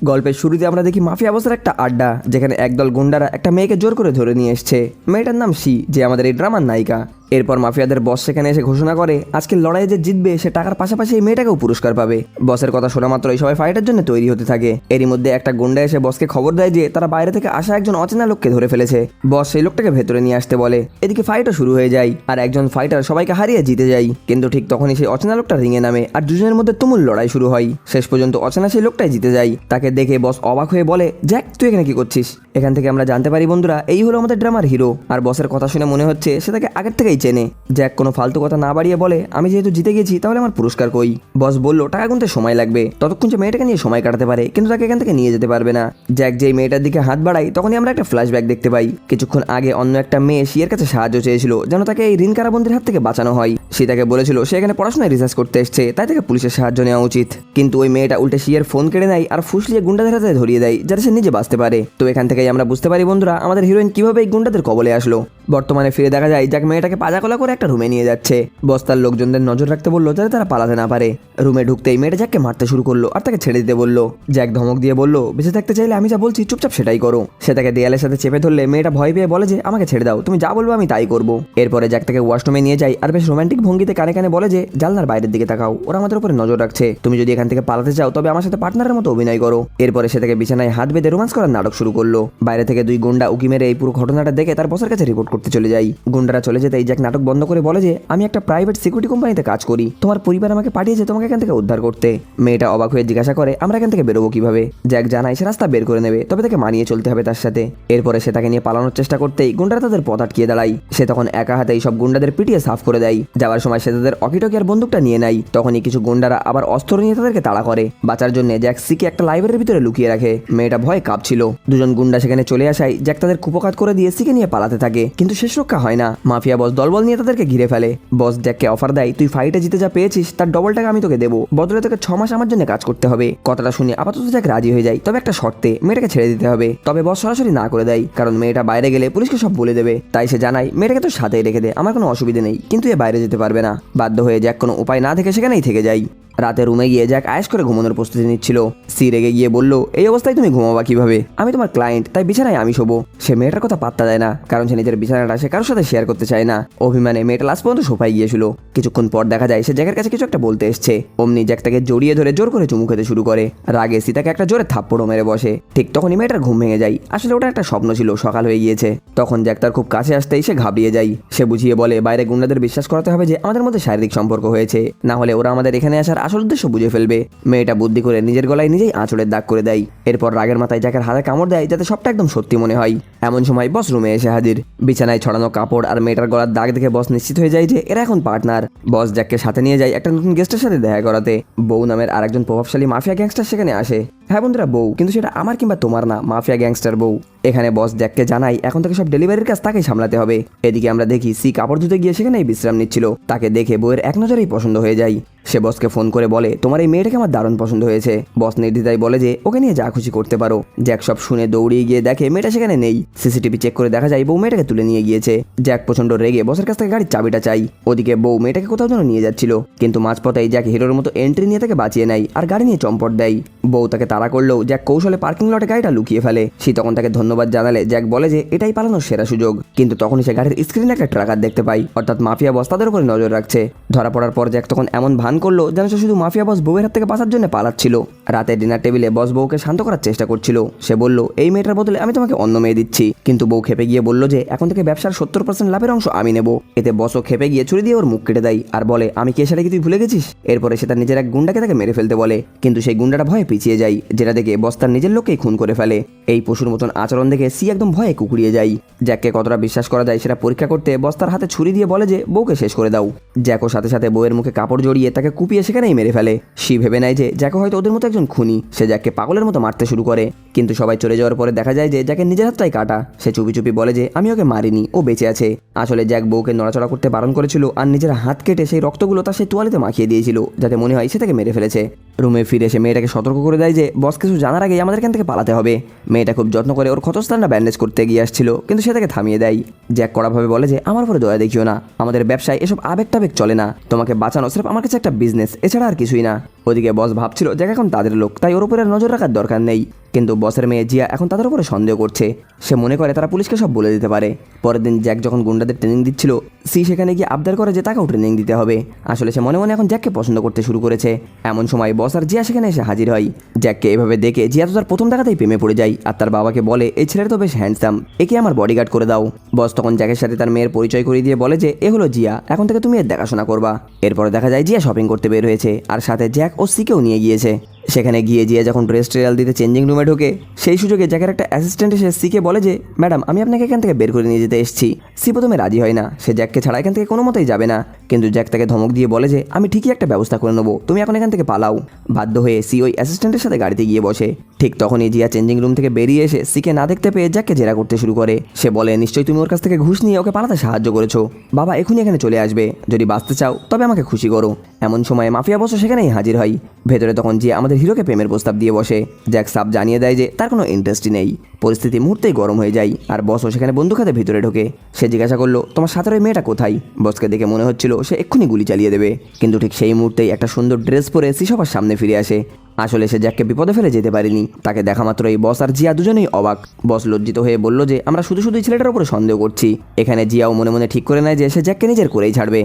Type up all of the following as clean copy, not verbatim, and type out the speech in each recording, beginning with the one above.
গল্পের শুরুতে আমরা দেখি মাফিয়া বসের একটা আড্ডা, যেখানে একদল গুন্ডারা একটা মেয়েকে জোর করে ধরে নিয়ে এসছে। মেয়েটার নাম সি, যে আমাদের এই ড্রামার নায়িকা। এরপর মাফিয়াদের বস সেখানে এসে ঘোষণা করে আজকের লড়াইয়ে যে জিতবে সে টাকার পাশাপাশি এই মেয়েটাকেও পুরস্কার পাবে। বসের কথা শোনা মাত্রই সবাই ফাইটের জন্য তৈরি হতে থাকে। এরই মধ্যে একটা গুন্ডা এসে বসকে খবর দেয় যে তারা বাইরে থেকে আসা একজন অচেনা লোককে ধরে ফেলেছে। বস সেই লোকটাকে ভেতরে নিয়ে আসতে বলে। এদিকে ফাইটও শুরু হয়ে যায়, আর একজন ফাইটার সবাইকে হারিয়ে জিতে যায়। কিন্তু ঠিক তখনই সেই অচেনা লোকটা রিঙে নামে, আর দুজনের মধ্যে তুমুল লড়াই শুরু হয়। শেষ পর্যন্ত অচেনা সেই লোকটাই জিতে যায়। তাকে দেখে বস অবাক হয়ে বলে, জ্যাক তুই এখানে কি করছিস? এখান থেকে আমরা জানতে পারি বন্ধুরা, এই হলো আমাদের ড্রামার হিরো। আর বসের কথা শুনে মনে হচ্ছে সে তাকে আগের থেকেই চেনে। জ্যাক কোনো ফালতু কথা না বাড়িয়ে বলে, আমি যেহেতু জিতে গেছি তাহলে আমার পুরস্কার কই? বস বলল টাকা গুনতে সময় লাগবে, ততক্ষণ যে মেয়েটাকে নিয়ে সময় কাটাতে পারে, কিন্তু তাকে এখান থেকে নিয়ে যেতে পারবে না। জ্যাক যেই মেয়েটার দিকে হাত বাড়ায় তখনই আমরা একটা ফ্ল্যাশব্যাক দেখতে পাই। কিছুক্ষণ আগে অন্য একটা মেয়ে শিয়ের কাছে সাহায্য চেয়েছিল, যেন তাকে এই ঋণ কারাবন্দির হাত থেকে বাঁচানো হয়। সে তাকে বলেছিল সে এখানে পড়াশোনায় রিসার্চ করতে এসছে, তাই তাকে পুলিশের সাহায্য নেওয়া উচিত। কিন্তু ওই মেয়েটা উল্টে শিয়ের ফোন কেড়ে নেয় আর ফুসলিয়ে গুন্ডাদের হাতে ধরিয়ে দেয়, যাতে সে নিজে বাঁচতে পারে। তো এখান থেকেই আমরা বুঝতে পারি বন্ধুরা, আমাদের হিরোইন কিভাবে এই গুন্ডাদের কবলে আসলো। বর্তমানে ফিরে দেখা যায় জ্যাক মেয়েটাকে পাজাকলা করে একটা রুমে নিয়ে যাচ্ছে। বস্তার লোকজনদের নজর রাখতে বললো যাতে তারা পালাতে না পারে। রুমে ঢুকতেই মেয়েটা জ্যাককে মারতে শুরু করলো আর তাকে ছেড়ে দিতে বললো। জ্যাক ধমক দিয়ে বলল, বেঁচে থাকতে চাইলে আমি যা বলছি চুপচাপ সেটাই করো। সে তাকে দেয়ালের সাথে চেপে ধরলে মেয়েটা ভয় পেয়ে বলে যে আমাকে ছেড়ে দাও, তুমি যা বলবো আমি তাই করবো। এরপরে জ্যাক তাকে ওয়াশরুমে নিয়ে যায় আর বেশ রোমান্টিক ভঙ্গিতে কানে কানে বলে যে জানলার বাইরের দিকে তাকাও, ওরা আমাদের উপরে নজর রাখছে। তুমি যদি এখান থেকে পালাতে চাও তবে আমার সাথে পার্টনারের মতো অভিনয় করো। এরপরে সে তাকে বিছানায় হাত বেঁধে রোমান্স করার নাটক শুরু করলো। বাইরে থেকে দুই গুন্ডা উকি মেরে এই পুরো ঘটনাটা দেখে তার বসের কাছে রিপোর্ট করতে চলে যায়। গুন্ডারা চলে যেতেই জ্যাক নাটক বন্ধ করে বলে যে আমি একটা প্রাইভেট সিকিউরিটি কোম্পানিতে কাজ করি, তোমার পরিবার আমাকে পাঠিয়েছে তোমাকে এখান থেকে উদ্ধার করতে। মেয়েটা অবাক হয়ে জিজ্ঞাসা করে আমরা এখান থেকে বেরোবো কিভাবে? জ্যাক জানায় সে রাস্তা বের করে নেবে, তবে তাকে মানিয়ে চলতে হবে তার সাথে। এরপরে সে তাকে নিয়ে পালানোর চেষ্টা করতেই গুন্ডারা তাদের পথ আটকিয়ে দাঁড়ায়। সে তখন একা হাতেই সব গুন্ডাদের পিটিয়ে সাফ করে দেয়। যাওয়ার সময় সে তাদের অকিটকি আর বন্দুকটা নিয়ে নেয়। তখনই কিছু গুন্ডারা আবার অস্ত্র নিয়ে তাদেরকে তাড়া করে। বাঁচার জন্য জ্যাক সিকে একটা লাইব্রেরির ভিতরে লুকিয়ে রাখে। মেয়েটা ভয়ে কাঁপছিল। দুজন গুন্ডা সেখানে চলে আসায় জ্যাক তাদের কুপকাত করে দিয়ে সিকে নিয়ে পালাতে থাকে, কিন্তু শেষ রক্ষা হয় না। মাফিয়া বস দলবল নিয়ে তাদেরকে ঘিরে ফেলে। বস জ্যাককে অফার দেয় তুই ফাইটে জিতে যা পেয়েছিস তার ডবল টাকা আমি তোকে দেবো, বদলে তোকে 6 মাস আমার জন্য কাজ করতে হবে। কথাটা শুনে আপাতত জ্যাক রাজি হয়ে যায়, তবে একটা শর্তে, মেয়েটাকে ছেড়ে দিতে হবে। তবে বস সরাসরি না করে দেয়, কারণ মেয়েটা বাইরে গেলে পুলিশকে সব বলে দেবে। তাই সে জানায় মেয়েটাকে তো সাথেই রেখে দে, আমার কোনো অসুবিধা নেই, কিন্তু এ বাইরে যেতে পারবে না। বাধ্য হয়ে জ্যাক কোনো উপায় না থেকে সেখানেই থেকে যায়। রাতে রুমে গিয়ে জ্যাক আয়েশ করে ঘুমানোর প্রস্তুতি নিচ্ছিল। সি রেগে গিয়ে বলল এই অবস্থায় তুমি ঘুমাবা কিভাবে? আমি তোমার ক্লায়েন্ট, তাই বিছানায় আমি শোবো। সে মেয়েটার কথা পাত্তা দেয় না, কারণ সে নিজের বিছানাটা সে কারোর সাথে শেয়ার করতে চায় না। অভিমানে মেয়েটা লাস্ট পর্যন্ত সোফায় গিয়েছিল। কিছুক্ষণ পর দেখা যায় সে জ্যাকের কাছে কিছু একটা বলতে এসছে। অমনি জ্যাক তাকে জড়িয়ে ধরে জোর করে চুমু খেতে শুরু করে। রাগে সি তাকে একটা জোরে থাপ্পড় মেরে বসে। ঠিক তখনই মেয়েটার ঘুম ভেঙে যায়। আসলে ওটা একটা স্বপ্ন ছিল, সকাল হয়ে গিয়েছে। তখন জ্যাক তার খুব কাছে আসতেই সে ঘাবড়িয়ে যায়। সে বুঝিয়ে বলে বাইরে গুন্ডাদের বিশ্বাস করাতে হবে যে আমাদের মধ্যে শারীরিক সম্পর্ক হয়েছে, না হলে ওরা আমাদের এখানে আসার আসল উদ্দেশ্য বুঝে ফেলবে। মেয়েটা বুদ্ধি করে নিজের গলায় নিজেই আঁচড়ের দাগ করে দেয়। এরপর রাগের মাথায় জ্যাকের হাতে কামড় দেয়, যাতে সবটা একদম সত্যি মনে হয়। এমন সময় বস রুমে এসে হাজির। বিছানায় ছড়ানো কাপড় আর মেয়েটার গলার দাগ দেখে বস নিশ্চিত হয়ে যায় যে এরা এখন পার্টনার। বস জ্যাককে সাথে নিয়ে যায় একটা নতুন গেস্টের সাথে দেখা করাতে। বউ নামের আরেকজন প্রভাবশালী মাফিয়া গ্যাংস্টার সেখানে আসে। হ্যাঁ বন্ধুরা, বউ, কিন্তু সেটা আমার কিংবা তোমার না, মাফিয়া গ্যাংস্টার বউ। এখানে বস জ্যাককে জানায় এখন থেকে সব ডেলিভারির কাজ তাকেই সামলাতে হবে। এদিকে আমরা দেখি সি কাপড় ধুতে গিয়ে সেখানেই বিশ্রাম নিচ্ছিল। তাকে দেখে বউয়ের এক নজরেই পছন্দ হয়ে যায়। সে বসকে ফোন করে বলে তোমার এই মেয়েটাকে আমার দারুণ পছন্দ হয়েছে। বস নির্দ্বিধায় বলে যে ওকে নিয়ে যা খুশি করতে পারো। জ্যাক সব শুনে দৌড়িয়ে গিয়ে দেখে মেয়েটা সেখানে নেই। সিসিটিভি চেক করে দেখা যায় বউ মেয়েটাকে তুলে নিয়ে গিয়েছে। জ্যাক প্রচন্ড রেগে বসের কাছ থেকে গাড়ির চাবিটা চাই। ওদিকে বউ মেয়েটাকে কোথাও যেন নিয়ে যাচ্ছিল, কিন্তু মাঝপথেই জ্যাক হিরোর মতো এন্ট্রি নিয়ে তাকে বাঁচিয়ে নেয় আর গাড়ি নিয়ে চম্পট দেয়। বউ তাকে তাড়া করলেও জ্যাক কৌশলে পার্কিং লটে গাড়িটা লুকিয়ে ফেলে। সে তখন তাকে ধন্যবাদ জানালে জ্যাক বলে যে এটাই পালানোর সেরা সুযোগ। কিন্তু তখনই সে গাড়ির স্ক্রিনে একটা ট্রাকার দেখতে পায়, অর্থাৎ মাফিয়া বস তাদের উপরে নজর রাখছে। ধরা পড়ার পর জ্যাক তখন এমন ভান করলো যেন সে শুধু মাফিয়া বস বউয়ের হাত থেকে বাঁচার জন্য পালাচ্ছিল। রাতে ডিনার টেবিলে বস বউকে শান্ত করার চেষ্টা করছিল। সে বলল এই মেয়েটার বদলে আমি তোমাকে অন্য মেয়ে দিচ্ছি, কিন্তু বউ খেপে গিয়ে বলল যে এখন থেকে ব্যবসার 70% লাভের অংশ আমি নেব। এতে বসও খেপে গিয়ে ছুরি দিয়ে ওর মুখ কেটে দেয় আর বলে আমি কি সেটা কি তুই ভুলে গেছিস? এরপরে সে তার নিজের এক গুন্ডাকে তাকে মেরে ফেলতে বলে, কিন্তু সেই গুন্ডাটা ভয়ে পিছিয়ে যায়, যেটা দেখে বস তার নিজের লোককেই খুন করে ফেলে। এই পশুর মতন আচরণ দেখে সি একদম ভয়ে কুকুরিয়ে যায়। জ্যাককে কতটা বিশ্বাস করা যায় সেটা পরীক্ষা করতে বস তার হাতে ছুরি দিয়ে বলে যে বউকে শেষ করে দাও। জ্যাকও সাথে সাথে বউয়ের মুখে কাপড় জড়িয়ে তাকে কুপিয়ে সেখানেই মেরে ফেলে। সি ভেবে নেয় যে জ্যাকও হয়তো ওদের মতো একজন খুনি। সে জ্যাককে পাগলের মতো মারতে শুরু করে, কিন্তু সবাই চলে যাওয়ার পরে দেখা যায় যে জ্যাকের নিজের হাতটাই কাটা। সে চুপি চুপি বলে যে আমি ওকে মারিনি, ও বেঁচে আছে। আসলে জ্যাক বউকে নড়াচড়া করতে বারণ করেছিল আর নিজের হাত কেটে সেই রক্তগুলো তার সেই তোয়ালেতে মাখিয়ে দিয়েছিল, যাতে মনে হয় সে তাকে মেরে ফেলেছে। রুমে ফিরে এসে মেয়েটাকে সতর্ক করে দেয় যে বস কিছু জানার আগেই আমাদের এখান থেকে পালাতে হবে। মেয়েটা খুব যত্ন করে ওর ক্ষতস্থানটা ব্যান্ডেজ করতে গিয়ে আসছিল, কিন্তু সে তাকে থামিয়ে দেয়। জ্যাক কড়াভাবে বলে যে আমার উপরে দয়া দেখিও না, আমাদের ব্যবসায় এসব আবেগ টাবেগ চলে না, তোমাকে বাঁচানো সির্ফ আমার কাছে একটা বিজনেস, এছাড়া আর কিছুই না। ওদিকে বস ভাবছিল জ্যাক এখন তাদের লোক, তাই ওর উপরে নজর রাখার দরকার নেই, কিন্তু বসের মেয়ে জিয়া এখন তাদের উপরে সন্দেহ করছে। সে মনে করে তারা পুলিশকে সব বলে দিতে পারে। পরের দিন জ্যাক যখন গুন্ডাদের ট্রেনিং দিচ্ছিল, সি সেখানে গিয়ে আবদার করে যে তাকেও ট্রেনিং দিতে হবে। আসলে সে মনে মনে এখন জ্যাককে পছন্দ করতে শুরু করেছে। এমন সময় বস আর জিয়া সেখানে এসে হাজির হয়। জ্যাককে এভাবে দেখে জিয়া তো তার প্রথম দেখাতেই প্রেমে পড়ে যায়, আর তার বাবাকে বলে এই ছেলেটা তো বেশ হ্যান্ডসাম, একে আমার বডিগার্ড করে দাও। বস তখন জ্যাকের সাথে তার মেয়ের পরিচয় করিয়ে দিয়ে বলে যে এ হলো জিয়া, এখন থেকে তুমি এর দেখাশোনা করবা। এরপরে দেখা যায় জিয়া শপিং করতে বের হয়েছে, আর সাথে জ্যাক ও সিকেও নিয়ে গিয়েছে। সেখানে গিয়ে জিয়া যখন ড্রেস ট্রেয়াল দিতে চেঞ্জিং রুমে ঢোকে, সেই সুযোগে জ্যাকের একটা অ্যাসিস্ট্যান্ট এসে সিকে বলে যে ম্যাডাম আমি আপনাকে এখান থেকে বের করে নিয়ে যেতে এসেছি। সি প্রথমে রাজি হয় না, সে জ্যাককে ছাড়া এখান থেকে কোনো মতেই যাবে না, কিন্তু জ্যাক তাকে ধমক দিয়ে বলে যে আমি ঠিকই একটা ব্যবস্থা করে নেবো, তুমি এখন এখান থেকে পালাও। বাধ্য হয়ে সি ওই অ্যাসিস্ট্যান্টের সাথে গাড়িতে গিয়ে বসে। ঠিক তখনই জিয়া চেঞ্জিং রুম থেকে বেরিয়ে এসে সিকে না দেখতে পেয়ে জ্যাককে জেরা করতে শুরু করে। সে বলে নিশ্চয়ই তুমি ওর কাছ থেকে ঘুষ নিয়ে ওকে পালাতে সাহায্য করেছো, বাবা এখনই এখানে চলে আসবে, যদি বাঁচতে চাও তবে আমাকে খুশি করো। এমন সময় মাফিয়া বসও সেখানেই হাজির হয়। ভেতরে তখন জিয়া আমাদের হিরোকে প্রেমের প্রস্তাব দিয়ে বসে। জ্যাক সাব জানিয়ে দেয় যে তার কোনো ইন্টারেস্টই নেই। পরিস্থিতি মুহূর্তেই গরম হয়ে যায়, আর বসও সেখানে বন্দুক হাতে ভিতরে ঢোকে। সে জিজ্ঞাসা করলো তোমার সাথে ওই মেয়েটা কোথায়? বসকে দেখে মনে হচ্ছিল সে এক্ষুনি গুলি চালিয়ে দেবে, কিন্তু ঠিক সেই মুহূর্তেই একটা সুন্দর ড্রেস পরে সি সবার সামনে ফিরে আসে। আসলে সে জ্যাককে বিপদে ফেলে যেতে পারেনি, তাকে দেখা মাত্রই বস আর জিয়া দুজনেই অবাক। বস লজ্জিত হয়ে বলল যে আমরা শুধু শুধুই ছেলেটার উপরে সন্দেহ করছি। এখানে জিয়াও মনে মনে ঠিক করে নেয় যে সে জ্যাককে নিজের করেই ছাড়বে।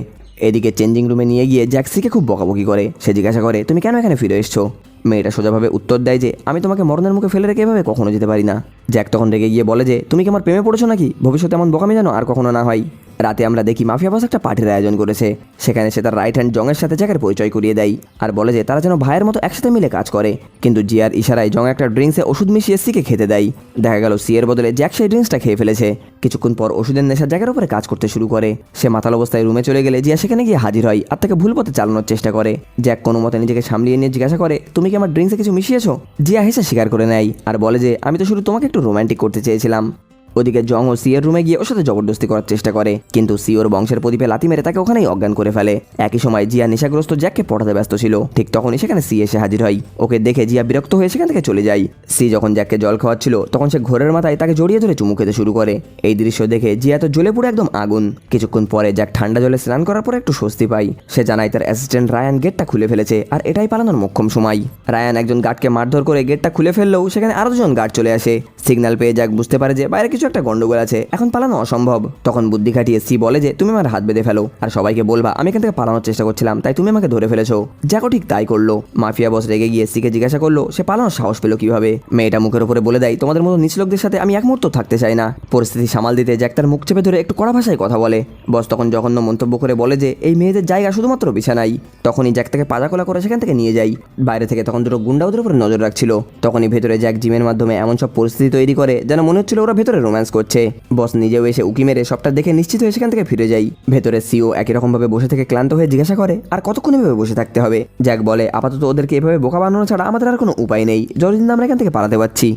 এদিকে চেঞ্জিং রুমে নিয়ে গিয়ে জ্যাক সিকে খুব বকাবকি করে। সে জিজ্ঞাসা করে তুমি কেন এখানে ফিরে এসছো? মেয়েটা সোজাভাবে উত্তর দেয় যে আমি তোমাকে মরণের মুখে ফেলে রেখে এভাবে কখনো যেতে পারি না। জ্যাক তখন রেগে গিয়ে বলে যে তুমি কি আমার প্রেমে পড়েছো নাকি? ভবিষ্যতে এমন বোকামি যেন আর কখনো না হয়। রাতে আমরা দেখি মাফিয়া বস একটা পার্টির আয়োজন করেছে। সেখানে সে তার রাইট হ্যান্ড জংয়ের সাথে জ্যাকের পরিচয় করিয়ে দেয়, আর বলে যে তারা যেন ভাইয়ের মতো একসাথে মিলে কাজ করে। কিন্তু জিয়ার ইশারায় জং একটা ড্রিঙ্কসে ওষুধ মিশিয়ে সিকে খেতে দেয়। দেখা গেল সি এর বদলে জ্যাক সেই ড্রিঙ্কসটা খেয়ে ফেলেছে। কিছুক্ষণ পর ওষুধের নেশা জ্যাকের উপরে কাজ করতে শুরু করে। সে মাতাল অবস্থায় রুমে চলে গেলে জিয়া সেখানে গিয়ে হাজির হয়, আর তাকে ভুল পথে চালানোর চেষ্টা করে। জ্যাক কোনো মতে নিজেকে সামলিয়ে নিয়ে জিজ্ঞাসা করে তুমি কি আমার ড্রিঙ্কসে কিছু মিশিয়েছো? জিয়া হেসে স্বীকার করে নেয়, আর বলে যে আমি তো শুধু তোমাকে একটু রোমান্টিক করতে চেয়েছিলাম। ওদিকে জং ও সিয়ের রুমে গিয়ে ওর সাথে জবরদস্তি করার চেষ্টা করে, কিন্তু সি ওর বংশের প্রদীপে লাথি মেরে তাকে ওখানেই অজ্ঞান করে ফেলে। একই সময় জিয়া নেশাগ্রস্ত জ্যাককে পটাতে ব্যস্ত ছিল। ঠিক তখনই সেখানে সি এসে হাজির হয়। ওকে দেখে জিয়া বিরক্ত হয়ে সেখান থেকে চলে যায়। সি যখন জ্যাককে জল খাওয়াচ্ছিল তখন সে ঘোরের মাথায় তাকে জড়িয়ে ধরে চুমু খেতে শুরু করে। এই দৃশ্য দেখে জিয়া তো জ্বলে পুরো একদম আগুন। কিছুক্ষণ পরে জ্যাক ঠান্ডা জলে স্নান করার পর একটু স্বস্তি পায়। সে জানায় তার অ্যাসিস্ট্যান্ট রায়ান গেটটা খুলে ফেলেছে, আর এটাই পালানোর মোক্ষম সময়। রায়ান একজন গার্ডকে মারধর করে গেটটা খুলে ফেললেও সেখানে আরো দুজন গার্ড চলে আসে। সিগন্যাল পেয়ে জ্যাক বুঝতে পারে যে বাইরে কিছু একটা গন্ডগোল আছে, এখন পালানো অসম্ভব। তখন বুদ্ধি খাটিয়ে সি বলে যে তুমি আমার হাত বেঁধে ফেলো, আর সবাইকে বলবা আমি এখান থেকে পালানোর চেষ্টা করছিলাম, তাই তুমি আমাকে ধরে ফেলেছো। জ্যাকও ঠিক তাই করলো। মাফিয়া বস রেগে গিয়ে সিকে জিজ্ঞাসা করলো সে পালানোর সাহস পেলো কিভাবে। মেয়েটা মুখের উপরে বলে দেয় তোমাদের মতো নিচ লোকদের সাথে আমি এক মুহূর্ত থাকতে চাই না। পরিস্থিতি সামাল দিতে জ্যাক তার মুখ চেপে ধরে একটু কড়া ভাষায় কথা বলে। বস তখন জঘন্য মন্তব্য করে বলে যে এই মেয়েদের জায়গা শুধুমাত্র বিছানাই। তখনই জ্যাক তাকে পাজাকোলা করে সেখান থেকে নিয়ে যায়। বাইরে থেকে তখন দুটো গুন্ডা ওদের উপরে নজর রাখছিল। তখনই ভেতরে জ্যাক জিমের মাধ্যমে এমন সব পরিস্থিতি তৈরি করে যেন মনে হচ্ছিল ওরা ভেতরে রোম্যান্স করছে। বস নিজেও এসে উকি মেরে সবটা দেখে নিশ্চিত হয়ে সেখান থেকে ফিরে যাই। ভেতরে সিও একই রকম ভাবে বসে থেকে ক্লান্ত হয়ে জিজ্ঞাসা করে আর কতক্ষণ এভাবে বসে থাকতে হবে? জ্যাক বলে আপাতত ওদেরকে এভাবে বোকা বানানো ছাড়া আমাদের আর কোনো উপায় নেই, যতদিন আমরা এখান থেকে পালাতে পারছি।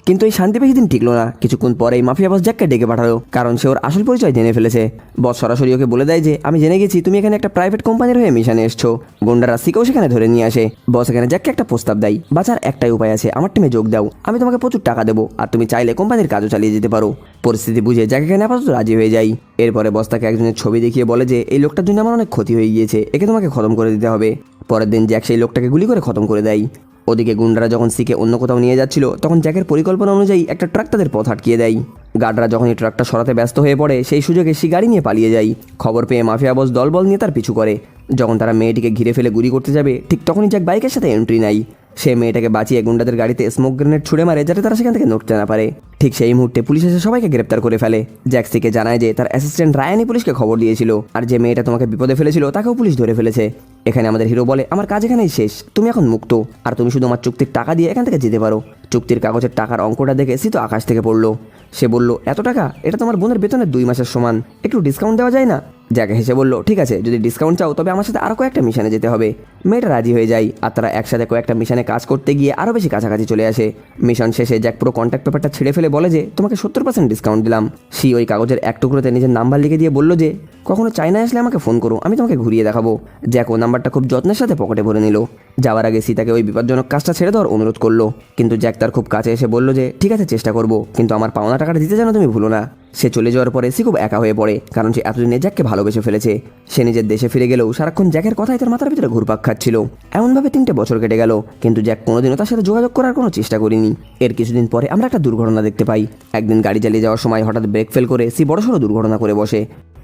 কিন্তু এই শান্তি বেশি দিন টিকলো না। কিছুক্ষণ পরেই মাফিয়া বস জ্যাককে ডেকে পাঠালো, কারণ সে ওর আসল পরিচয় জেনে ফেলেছে। বস সরাসরি ওকে বলে দেয় যে আমি জেনে গেছি তুমি এখানে একটা প্রাইভেট কোম্পানির হয়ে মিশনে এসছো। গুন্ডারা সিকেও সেখানে ধরে নিয়ে আসে। বস এখানে জ্যাককে একটা প্রস্তাব দেয়, বাঁচার একটাই উপায় আছে, আমার টিমে যোগ দাও, আমি তোমাকে প্রচুর টাকা দেবো, আর তুমি চাইলে কোম্পানির কাজও চালিয়ে যেতে পারো। পরিস্থিতি বুঝে জ্যাক এখানে আপাতত রাজি হয়ে যায়। এরপরে বস তাকে একজনের ছবি দেখিয়ে বলে যে এই লোকটার জন্য আমার অনেক ক্ষতি হয়ে গিয়েছে, একে তোমাকে খতম করে দিতে হবে। পরের দিন জ্যাক সেই লোকটাকে গুলি করে খতম করে দেয়। ওদিকে গুন্ডারা যখন সিকে অন্য কোথাও নিয়ে যাচ্ছিল তখন জ্যাকের পরিকল্পনা অনুযায়ী একটা ট্রাক তাদের পথ আটকিয়ে দেয়। গার্ডরা যখন এই ট্রাকটা সরাতে ব্যস্ত হয়ে পড়ে সেই সুযোগে সি গাড়ি নিয়ে পালিয়ে যায়। খবর পেয়ে মাফিয়া বস দলবল নিয়ে তার পিছু করে। যখন তারা মেয়েটিকে ঘিরে ফেলে গুলি করতে যাবে ঠিক তখনই জ্যাক বাইকের সাথে এন্ট্রি নেয়। সে মেয়েটাকে বাঁচিয়ে গুন্ডাদের গাড়িতে স্মোক গ্রেনেড ছুড়ে মারে যাতে তারা সেখান থেকে নড়তে না পারে। ঠিক সেই মুহূর্তে পুলিশ এসে সবাইকে গ্রেপ্তার করে ফেলে। জ্যাক সিকে জানায় যে তার অ্যাসিস্ট্যান্ট রায়ানই পুলিশকে খবর দিয়েছিল, আর যে মেয়েটা তোমাকে বিপদে ফেলেছিল তাকেও পুলিশ ধরে ফেলেছে। এখানে আমাদের হিরো বলে আমার কাজ এখানেই শেষ, তুমি এখন মুক্ত, আর তুমি শুধু আমার চুক্তির টাকা দিয়ে এখান থেকে যেতে পারো। চুক্তির কাগজের টাকার অঙ্কটা দেখে সি তো আকাশ থেকে পড়লো। সে বলল এত টাকা? এটা তোমার বোনের বেতনের 2 মাসের সমান, একটু ডিসকাউন্ট দেওয়া যায় না? জ্যাক হেসে বলল, ঠিক আছে, যদি ডিসকাউন্ট চাও তবে আমার সাথে আরও কয়েকটা মিশনে যেতে হবে। মেয়েটা রাজি হয়ে যায় আর তারা একসাথে কয়েকটা মিশনে কাজ করতে গিয়ে আরও বেশি কাছাকাছি চলে আসে। মিশন শেষে জ্যাক পুরো কন্ট্যাক্ট পেপারটা ছেড়ে ফেলে বলে যে তোমাকে 70% ডিসকাউন্ট দিলাম। সি ওই কাগজের এক টুকরোতে নিজের নাম্বার লিখে দিয়ে বলল যে কখনো চায়নায় আসলে আমাকে ফোন করো, আমি তোমাকে ঘুরিয়ে দেখাবো। জ্যাক ও নাম্বারটা খুব যত্নের সাথে পকেটে ভরে নিল। যাওয়ার আগে সি তাকে ওই বিপজ্জনক কাজটা ছেড়ে দেওয়ার অনুরোধ করলো, কিন্তু জ্যাক তার খুব কাছে এসে বলল যে ঠিক আছে, চেষ্টা করবো, কিন্তু আমার পাওনা টাকাটা দিতে যেন তুমি ভুলো না। সে চলে যাওয়ার পরে সি খুব একা হয়ে পড়ে, কারণ সে এতদিনে জ্যাককে ভালোবেসে ফেলেছে। সে নিজের দেশে ফিরে গেলেও সারাক্ষণ জ্যাকের কথাই তার মাথার ভিতরে ঘুরপাক খাচ্ছিল। এমনভাবে 3টে বছর কেটে গেল, কিন্তু জ্যাক কোনোদিনও তার সাথে যোগাযোগ করার কোনো চেষ্টা করেনি। এর কিছুদিন পরে আমরা একটা দুর্ঘটনা দেখতে পাই। একদিন গাড়ি চালিয়ে যাওয়ার সময় হঠাৎ ব্রেক ফেল করে সি বড়সড় দুর্ঘটনা করে বসে।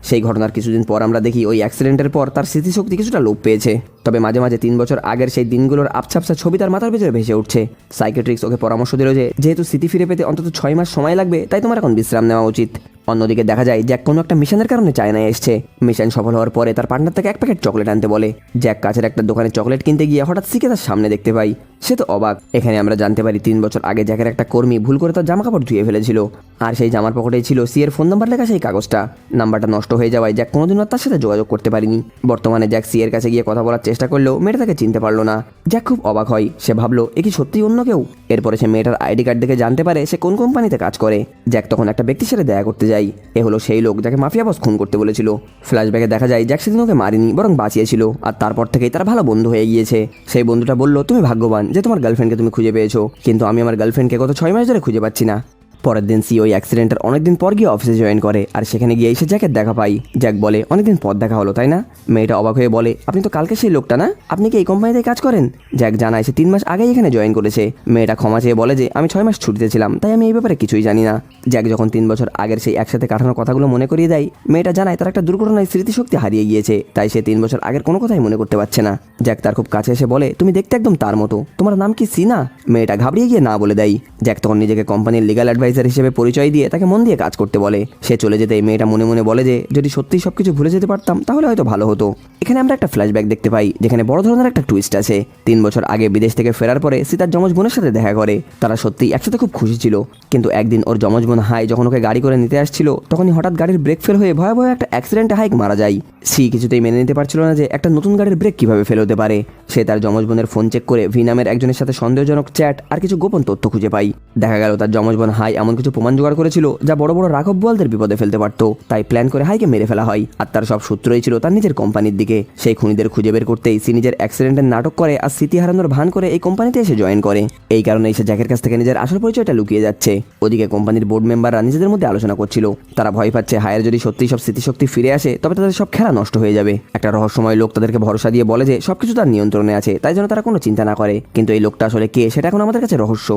সেই ঘটনার কিছুদিন পর আমরা দেখি ওই অ্যাক্সিডেন্টের পর তার স্মৃতিশক্তি কিছুটা লোপ পেয়েছে, তবে মাঝে মাঝে 3 বছর আগের সেই দিনগুলোর আবছা ছবি তার মাথার ভিতরে ভেসে উঠছে। সাইকেট্রিক্স ওকে পরামর্শ দিল যে যেহেতু স্মৃতি ফিরে পেতে অন্তত 6 মাস সময় লাগবে, তাই তোমার এখন বিশ্রাম নেওয়া উচিত। অন্যদিকে দেখা যায় জ্যাক কোনো একটা মিশনের কারণে চায়নায় এসছে। মিশন সফল হওয়ার পরে তার পার্টনার তাকে 1 প্যাকেট চকলেট আনতে বলে। জ্যাক কাছের একটা দোকানে চকলেট কিনতে গিয়ে হঠাৎ সিকে তার সামনে দেখতে পাই। সে তো অবাক। এখানে আমরা জানতে পারি 3 বছর আগে জ্যাকের একটা কর্মী ভুল করে তার জামা কাপড় ধুয়ে ফেলেছিল, আর সেই জামার পকেটেই ছিল সি এর ফোন নাম্বার লেখা সেই কাগজটা। নাম্বারটা নষ্ট হয়ে যাওয়ায় জ্যাক কোনোদিনও তার সাথে যোগাযোগ করতে পারিনি। বর্তমানে জ্যাক সি এর কাছে গিয়ে কথা বলার চেষ্টা করলেও মেয়েটা তাকে চিনতে পারলো না। জ্যাক খুব অবাক হয়, সে ভাবলো এ কি সত্যিই অন্য কেউ। এরপরে সে মেয়েটার আইডি কার্ড দেখে জানতে পারে সে কোন কোম্পানিতে কাজ করে। জ্যাক তখন একটা ব্যক্তির সাথে দেখা করতে যায়। এ হলো সেই লোক যাকে মাফিয়া বস খুন করতে বলেছিল। ফ্ল্যাশব্যাকে দেখা যায় জ্যাক সেদিন ওকে মারিনি, বরং বাঁচিয়েছিল, আর তারপর থেকেই তারা ভালো বন্ধু হয়ে গিয়েছে। সেই বন্ধুটা বলল, তুমি ভাগ্যবান যে তোমার গার্লফ্রেন্ডকে তুমি খুঁজে পেয়েছো, কিন্তু আমি আমার গার্লফ্রেন্ডকে গত 6 মাস ধরে খুঁজে পাচ্ছি না। পরের দিন সি ওই অ্যাক্সিডেন্টের অনেকদিন পর গিয়ে অফিসে জয়েন করে, আর সেখানে গিয়ে এসে জ্যাকের দেখা পাই। জ্যাক বলে, অনেকদিন পর দেখা হলো তাই না? মেয়েটা অবাক হয়ে বলে, আপনি তো কালকে সেই লোকটা না, আপনি কি এই কোম্পানিতে কাজ করেন? জ্যাক জানায় সে 3 মাস আগেই এখানে জয়েন করেছে। মেয়েটা ক্ষমা চেয়ে বলে যে আমি 6 মাস ছুটিতে ছিলাম, তাই আমি এই ব্যাপারে কিছুই জানি না। জ্যাক যখন 3 বছর আগের সেই একসাথে কাটানোর কথাগুলো মনে করিয়ে দেয়, মেয়েটা জানায় তার একটা দুর্ঘটনায় স্মৃতিশক্তি হারিয়ে গিয়েছে, তাই সে 3 বছর আগের কোনো কথাই মনে করতে পারছে না। জ্যাক তার খুব কাছে এসে বলে, তুমি দেখতে একদম তার মতো, তোমার নাম কি সি না? মেয়েটা ঘাবড়িয়ে গিয়ে না বলে দেয়। জ্যাক তখন নিজেকে কোম্পানির লিগ্যাল অ্যাডভাইজার হিসেবে পরিচয় দিয়ে তাকে মন দিয়ে কাজ করতে বলে। সে চলে যেতেই মেয়েটা মনে মনে বলে যে যদি সত্যিই সবকিছু ভুলে যেতে পারতাম তাহলে হয়তো ভালো হতো। এখানে আমরা একটা ফ্ল্যাশব্যাক দেখতে পাই, যেখানে বড় ধরনের একটা টুইস্ট আছে। 3 বছর আগে বিদেশ থেকে ফেরার পরে সে তার যমজ বোনের সাথে দেখা করে। তারা সত্যিই একসাথে খুব খুশি ছিল, কিন্তু একদিন ওর যমজ বোন হাই যখন ওকে গাড়ি করে নিতে আসছিল, তখনই হঠাৎ গাড়ির ব্রেক ফেল হয়ে ভয়াবহ একটা অ্যাক্সিডেন্টে হাইক মারা যায়। সি কিছুতেই মেনে নিতে পারছিল না যে একটা নতুন গাড়ির ব্রেক কিভাবে ফেল হতে পারে। সে তার যমজ বোনের ফোন চেক করে ভি নামের একজনের সাথে সন্দেহজনক চ্যাট আর কিছু গোপন তথ্য খুঁজে পাই। দেখা গেল তার যমজ বোন হাই এমন কিছু প্রমাণ জোগাড় করেছিল যা বড় বড় রাঘব বোয়ালদের বিপদে ফেলতে পারত, তাই প্ল্যান করে হাইকে মেরে ফেলা হয়। আর তার সব সূত্রই ছিল তার নিজের কোম্পানির দিকে। সেই খুনিদের খুঁজে বের করতেই সি নিজের অ্যাক্সিডেন্টের নাটক করে আর স্মৃতি হারানোর ভান করে এই কোম্পানিতে এসে জয়েন করে। এই কারণেই সে জ্যাকের কাছ থেকে নিজের আসল পরিচয়টা লুকিয়ে যাচ্ছে। ওদিকে কোম্পানির বোর্ড মেম্বাররা নিজেদের মধ্যে আলোচনা করছিল। তারা ভয় পাচ্ছে হায়ের যদি সত্যিই সব স্মৃতিশক্তি ফিরে আসে তবে তাদের সব খেলা নষ্ট হয়ে যাবে। একটা রহস্যময় লোক তাদেরকে ভরসা দিয়ে বলে যে সবকিছু তার নিয়ন্ত্রণে আছে, তাই যেন তারা কোনো চিন্তা না করে। কিন্তু এই লোকটা আসলে কে সেটা এখন আমাদের কাছে রহস্য।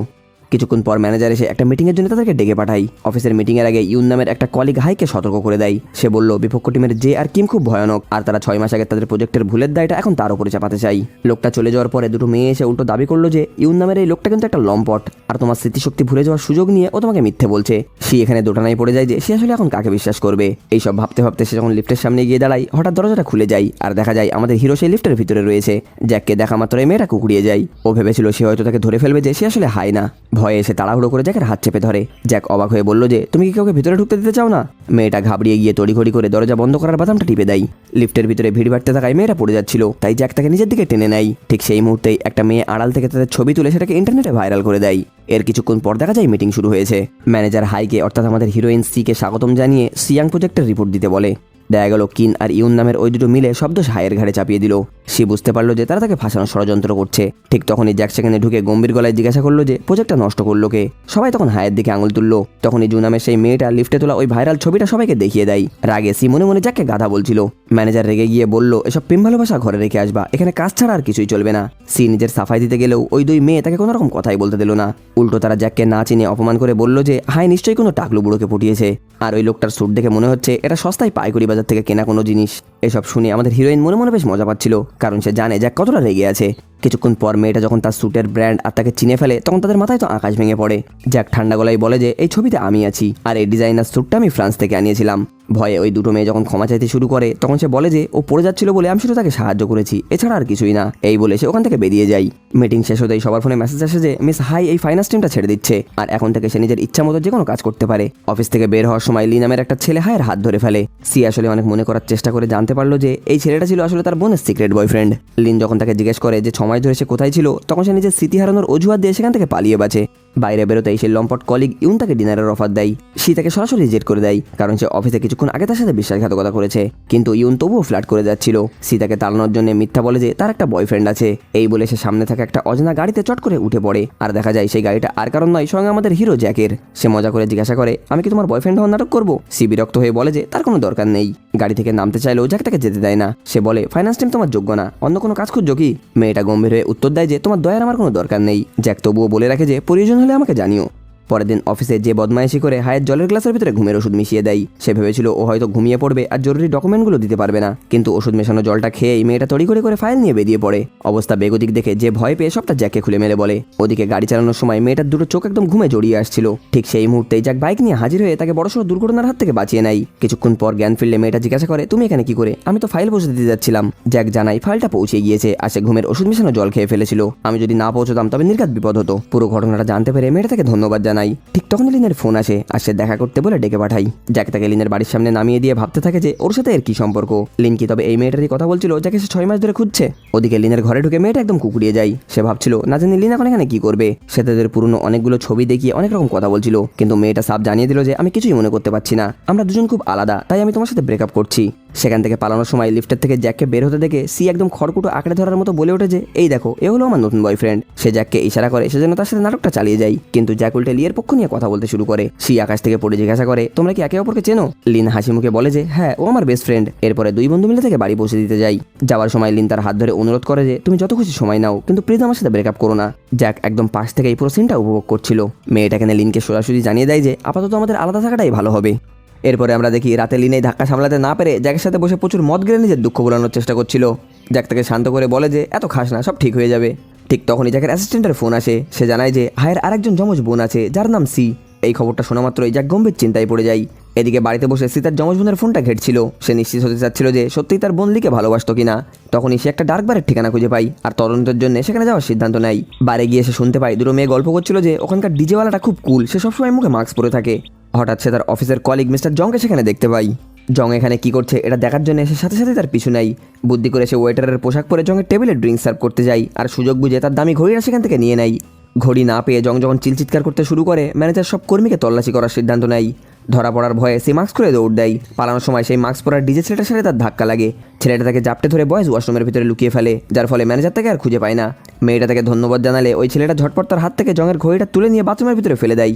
কিছুক্ষণ পর ম্যানেজার এসে একটা মিটিংয়ের জন্য তাদেরকে ডেকে পাঠাই। অফিসের মিটিংয়ের আগে ইউন নামের একটা কলিগ হাইকে সতর্ক করে দেয়। সে বলল বিপক্ষ টিমের জে আর কিম খুব ভয়ানক, আর তারা 6 মাস আগে তাদের প্রজেক্টের ভুলের দায়টা এখন তার উপরে চাপাতে চাই। লোকটা চলে যাওয়ার পরে দুটো মেয়ে এসে উল্টো দাবি করলো যে ইউন নামের এই লোকটা কিন্তু একটা লম্পট, আর তোমার স্মৃতিশক্তি ভুলে যাওয়ার সুযোগ নিয়ে ও তোমাকে মিথ্যে বলছে। সে এখানে দোটানায় পড়ে যায় যে সে আসলে এখন কাকে বিশ্বাস করবে। এইসব ভাবতে ভাবতে সে যখন লিফটের সামনে গিয়ে দাঁড়ায়, হঠাৎ দরজাটা খুলে যায় আর দেখা যায় আমাদের হিরো সেই লিফটের ভিতরে রয়েছে। জ্যাককে দেখা মাত্রই মেয়েটা কুকুরিয়ে যায়। ও ভেবেছিল সে হয়তো তাকে ধরে ফেলবে, যে সে আসলে হাই না। ভয়ে এসে তাড়াহুড়ো করে জ্যাকের হাত চেপে ধরে। জ্যাক অবাক হয়ে বলল যে তুমি কি কাউকে ভিতরে ঢুকতে দিতে চাও না? মেয়েটা ঘাবড়িয়ে গিয়ে তড়িঘড়ি করে দরজা বন্ধ করার বাদামটা টিপে দেয়। লিফটের ভিতরে ভিড় বাড়তে থাকায় মেয়েটা পড়ে যাচ্ছিল, তাই জ্যাক তাকে নিজের দিকে টেনে নেয়। ঠিক সেই মুহূর্তেই একটা মেয়ে আড়াল থেকে তাদের ছবি তুলে সেটাকে ইন্টারনেটে ভাইরাল করে দেয়। এর কিছুক্ষণ পর দেখা যায় মিটিং শুরু হয়েছে। ম্যানেজার হাইকে অর্থাৎ আমাদের হিরোইন সিকে স্বাগতম জানিয়ে সিয়াং প্রজেক্টের রিপোর্ট দিতে বলে। দেখা গেল কিন আর ইউন নামের ওই দুটো মিলে শব্দ হায়ের ঘাড়ে চাপিয়ে দিল। সে বুঝতে পারলো যে তারা তাকে ফাঁসানোর ষড়যন্ত্র করছে। ঠিক তখনই জ্যাক সেখানে ঢুকে গম্ভীর গলায় জিজ্ঞাসা করলো যে প্রজেক্টটা নষ্ট করলো কে। সবাই তখন হায়ের দিকে আঙুল তুললো। তখনই জু নামের সেই মেয়েটা লিফটে তোলা ওই ভাইরাল ছবিটা সবাইকে দেখিয়ে দেয়। রাগে সি মনে মনে জ্যাককে গাধা বলছিল। ম্যানেজার রেগে গিয়ে বলল এসব প্রেম ভালোবাসা ঘরে রেখে আসবা, এখানে কাজ ছাড়া আর কিছুই চলবে না। সি নিজের সাফাই দিতে গেলেও ওই দুই মেয়ে তাকে কোনো রকম কথাই বলতে দিল না। উল্টো তারা জ্যাককে না চিনে অপমান করে বলল যে হাই নিশ্চয়ই কোনো টাকলু বুড়োকে পটিয়েছে, আর ওই লোকটার স্যুট দেখে মনে হচ্ছে এটা সস্তায় পাইকারি বাজার থেকে কেনা কোনো জিনিস। এসব শুনে আমাদের হিরোইন মনে মনে বেশ মজা পাচ্ছিল, কারণ সে জানে জ্যাক কতটা রেগে আছে। কিছুক্ষণ পর মেয়েটা যখন তার স্যুটের ব্র্যান্ড আর তাকে চিনে ফেলে, তখন তাদের মাথায় তো আকাশ ভেঙে পড়ে। জ্যাক ঠান্ডা গলায় বলে যে এই ছবিতে আমি আছি, আর এই ডিজাইনার স্যুটটা আমি ফ্রান্স থেকে আনিয়েছিলাম। ভয়ে ওই দুটো মেয়ে যখন ক্ষমা চাইতে শুরু করে তখন সে বলে যে ও পড়ে যাচ্ছিল বলে আমি শুধু তাকে সাহায্য করেছি, এছাড়া আর কিছুই না। এই বলে সে ওখান থেকে বেরিয়ে যায়। মিটিং শেষ হতেই সবার ফোনে মেসেজ আসে যে মিস হাই এই ফাইন্যান্স টিমটা ছেড়ে দিচ্ছে আর এখন থেকে সে নিজের ইচ্ছা মতো যে কোনো কাজ করতে পারে। অফিস থেকে বের হওয়ার সময় লি নামের একটা ছেলে হায়ের হাত ধরে ফেলে। সি আসলে অনেক মনে করার চেষ্টা করে জানতে পারলো যে এই ছেলেটা ছিল আসলে তার বোনের সিক্রেট বয়ফ্রেন্ড। লিন যখন তাকে জিজ্ঞেস করে যে 6 মাস ধরে সে কোথায় ছিল তখন সে নিজের স্মৃতি হারানোর অজুহাত দিয়ে সেখান থেকে পালিয়ে বাঁচে। বাইরে বেরোতেই সে লম্পট কলিগ ইউন তাকে ডিনারের অফার দেয়। সি তাকে সরাসরি রিজেক্ট করে দেয় কারণ সে অফিসে কিছুক্ষণ আগে তার সাথে বিশ্বাসঘাতকতা করেছে, কিন্তু ইউন তবুও ফ্ল্যাট করে যাচ্ছিল। সি তাকে তাড়ানোর জন্য মিথ্যা বলে যে তার একটা বয়ফ্রেন্ড আছে। এই বলে সে সামনে থাকা একটা অজানা গাড়িতে চট করে উঠে পড়ে আর দেখা যায় সেই গাড়িটা আর কারণ নয়, স্বয়ং আমাদের হিরো জ্যাকের। সে মজা করে জিজ্ঞাসা করে আমি কি তোমার বয়ফ্রেন্ড হওয়ার নাটক করবো? সি বিরক্ত হয়ে বলে যে তার কোনো দরকার নেই। গাড়ি থেকে নামতে চাইলেও জ্যাক তাকে যেতে দেয় না। সে বলে ফাইন্যান্স টিম তোমার যোগ্য না, অন্য কোনো কাজ খুঁজছো কি? মেয়েটা গম্ভীর হয়ে উত্তর দেয় যে তোমার দয়ার আমার কোনো দরকার নেই। জ্যাক তবুও বলে রাখে যে প্রয়োজন হলে আমাকে জানিও। পরের দিন অফিসে যে বদমাইশি করে হায়ের জলের গ্লাসের ভিতরে ঘুমের ওষুধ মিশিয়ে দেয়। সে ভেবেছিল ও হয়তো ঘুমিয়ে পড়বে আর জরুরি ডকুমেন্টগুলো দিতে পারবে না, কিন্তু ওষুধ মেশানো জলটা খেয়েই মেয়েটা তড়িঘড়ি করে ফাইল নিয়ে বেরিয়ে পড়ে। অবস্থা বেগতিক দেখে যে ভয় পেয়ে সবটা জ্যাককে খুলে মেলে বলে। ওদিকে গাড়ি চালানোর সময় মেয়েটার দুটো চোখ একদম ঘুমে জড়িয়ে আসছিল। ঠিক সেই মুহূর্তেই জ্যাক বাইক নিয়ে হাজির হয়ে তাকে বড়সড় দুর্ঘটনার হাত থেকে বাঁচিয়ে নেয়। কিছুক্ষণ পর জ্ঞান ফিরলে মেয়েটা জিজ্ঞাসা করে তুমি এখানে কি করে? আমি তো ফাইল পৌঁছে দিতে যাচ্ছিলাম। জ্যাক জানাই ফাইলটা পৌঁছে গিয়েছে আর সে ঘুমের ওষুধ মেশানো জল খেয়ে ফেলেছিল। আমি যদি না পৌঁছতাম তবে নির্ঘাত বিপদ হতো। পুরো ঘটনাটা জানতে পেরে মেয়েটা তাকে ধন্যবাদ জানাই। ঠিক তখন লিনের ফোন আসে আর সে দেখা করতে বলে ডেকে পাঠাই। জ্যাক তাকে লিনের বাড়ির সামনে নামিয়ে দিয়ে ভাবতে থাকে যে ওর সাথে এর কি সম্পর্ক। লিন কি তবে এই মেয়েটারই কথা বলছিল যাকে সে 6 মাস ধরে খুঁজছে? ওদিকে লিনের ঘরে ঢুকে মেয়েটা একদম কুকুরিয়ে যায়। সে ভাবছিল না জানি লিন এখন এখানে কি করবে। সে তাদের পুরনো অনেকগুলো ছবি দেখিয়ে অনেক রকম কথা বলছিল, কিন্তু মেয়েটা সাফ জানিয়ে দিল যে আমি কিছুই মনে করতে পারছি না, আমরা দুজন খুব আলাদা, তাই আমি তোমার সাথে ব্রেকআপ করছি। সেখান থেকে পালানোর সময় লিফটের থেকে জ্যাককে বের হতে দেখে সি একদম খড়কুটো আঁকড়ে ধরার মতো বলে ওঠে যে এই দেখো এ হলো আমার নতুন বয়ফ্রেন্ড। সে জ্যাককে ইশারা করে সেজন্য তার সাথে নাটকটা চালিয়ে যায়, কিন্তু জ্যাক উল্টে লিয়ের পক্ষ নিয়ে কথা বলতে শুরু করে। সি আকাশ থেকে পড়ে জিজ্ঞাসা করে তোমরা কি একে অপরকে চেনো? লিন হাসি মুখে বলে যে হ্যাঁ ও আমার বেস্ট ফ্রেন্ড। এরপরে দুই বন্ধু মিলে থেকে বাড়ি পৌঁছে দিতে যায়। যাওয়ার সময় লিন তার হাত ধরে অনুরোধ করে যে তুমি যত খুশি সময় নাও, কিন্তু প্লিজ আমার সাথে ব্রেকআপ করো না। জ্যাক একদম পাশ থেকে এই পুরো সিনটা উপভোগ করছিল। মেয়েটা এখানে লিনকে সোজাসুজি জানিয়ে দেয় যে আপাতত আমাদের আলাদা থাকাটাই ভালো হবে। এরপরে আমরা দেখি রাতে লিন এই ধাক্কা সামলাতে না পেরে জ্যাকের সাথে বসে প্রচুর মদ গেলে নিজের দুঃখ ভোলানোর চেষ্টা করছিল। জ্যাক তাকে শান্ত করে বলে যে এত খাস না, সব ঠিক হয়ে যাবে। ঠিক তখনই জ্যাকের অ্যাসিস্ট্যান্টের ফোন আসে। সে জানায় যে হায়ের আরেকজন যমজ বোন আছে যার নাম সি। এই খবরটা শোনা মাত্রই জ্যাক গম্ভীর চিন্তায় পড়ে যায়। এদিকে বাড়িতে বসে সি তার যমজ বোনের ফোনটা ঘেটছিল। সে নিশ্চিত হতে চাচ্ছিল যে সত্যিই তার বোন লিকে ভালোবাসতো কিনা। তখনই সে একটা ডার্ক বারের ঠিকানা খুঁজে পায় আর তদন্তের জন্য সেখানে যাওয়ার সিদ্ধান্ত নেয়। বারে গিয়ে সে শুনতে পায় দুটো মেয়ে গল্প করছিল যে ওখানকার ডিজেওয়ালাটা খুব কুল, সে সবসময় মুখে মাস্ক পরে থাকে। হঠাৎ সে তার অফিসের কলিগ মিস্টার জংকে সেখানে দেখতে পাই। জং এখানে কি করছে এটা দেখার জন্য সে সাথে সাথে তার পিছু নেয়। বুদ্ধি করে সে ওয়েটারের পোশাক পরে জংয়ের টেবিলে ড্রিঙ্ক সার্ভ করতে যায় আর সুযোগ বুঝে তার দামি ঘড়িটা সেখান থেকে নিয়ে নেয়। ঘড়ি না পেয়ে জং যখন চিৎকার করতে শুরু করে ম্যানেজার সব কর্মীকে তল্লাশি করার সিদ্ধান্ত নেয়। ধরা পড়ার ভয়ে সে মাস্ক করে দৌড় দেয়। পালানোর সময় সেই মাস্ক পরার ডিজে ছেলেটার সাথে তার ধাক্কা লাগে। ছেলেটা তাকে জাপটে ধরে বয়েজ ওয়াশরুমের ভিতরে লুকিয়ে ফেলে, যার ফলে ম্যানেজার তাকে আর খুঁজে পায় না। মেয়েটা তাকে ধন্যবাদ জানালে ওই ছেলেটা ঝটপট তার হাত থেকে জংয়ের ঘড়িটা তুলে নিয়ে বাথরুমের ভিতরে ফেলে দেয়।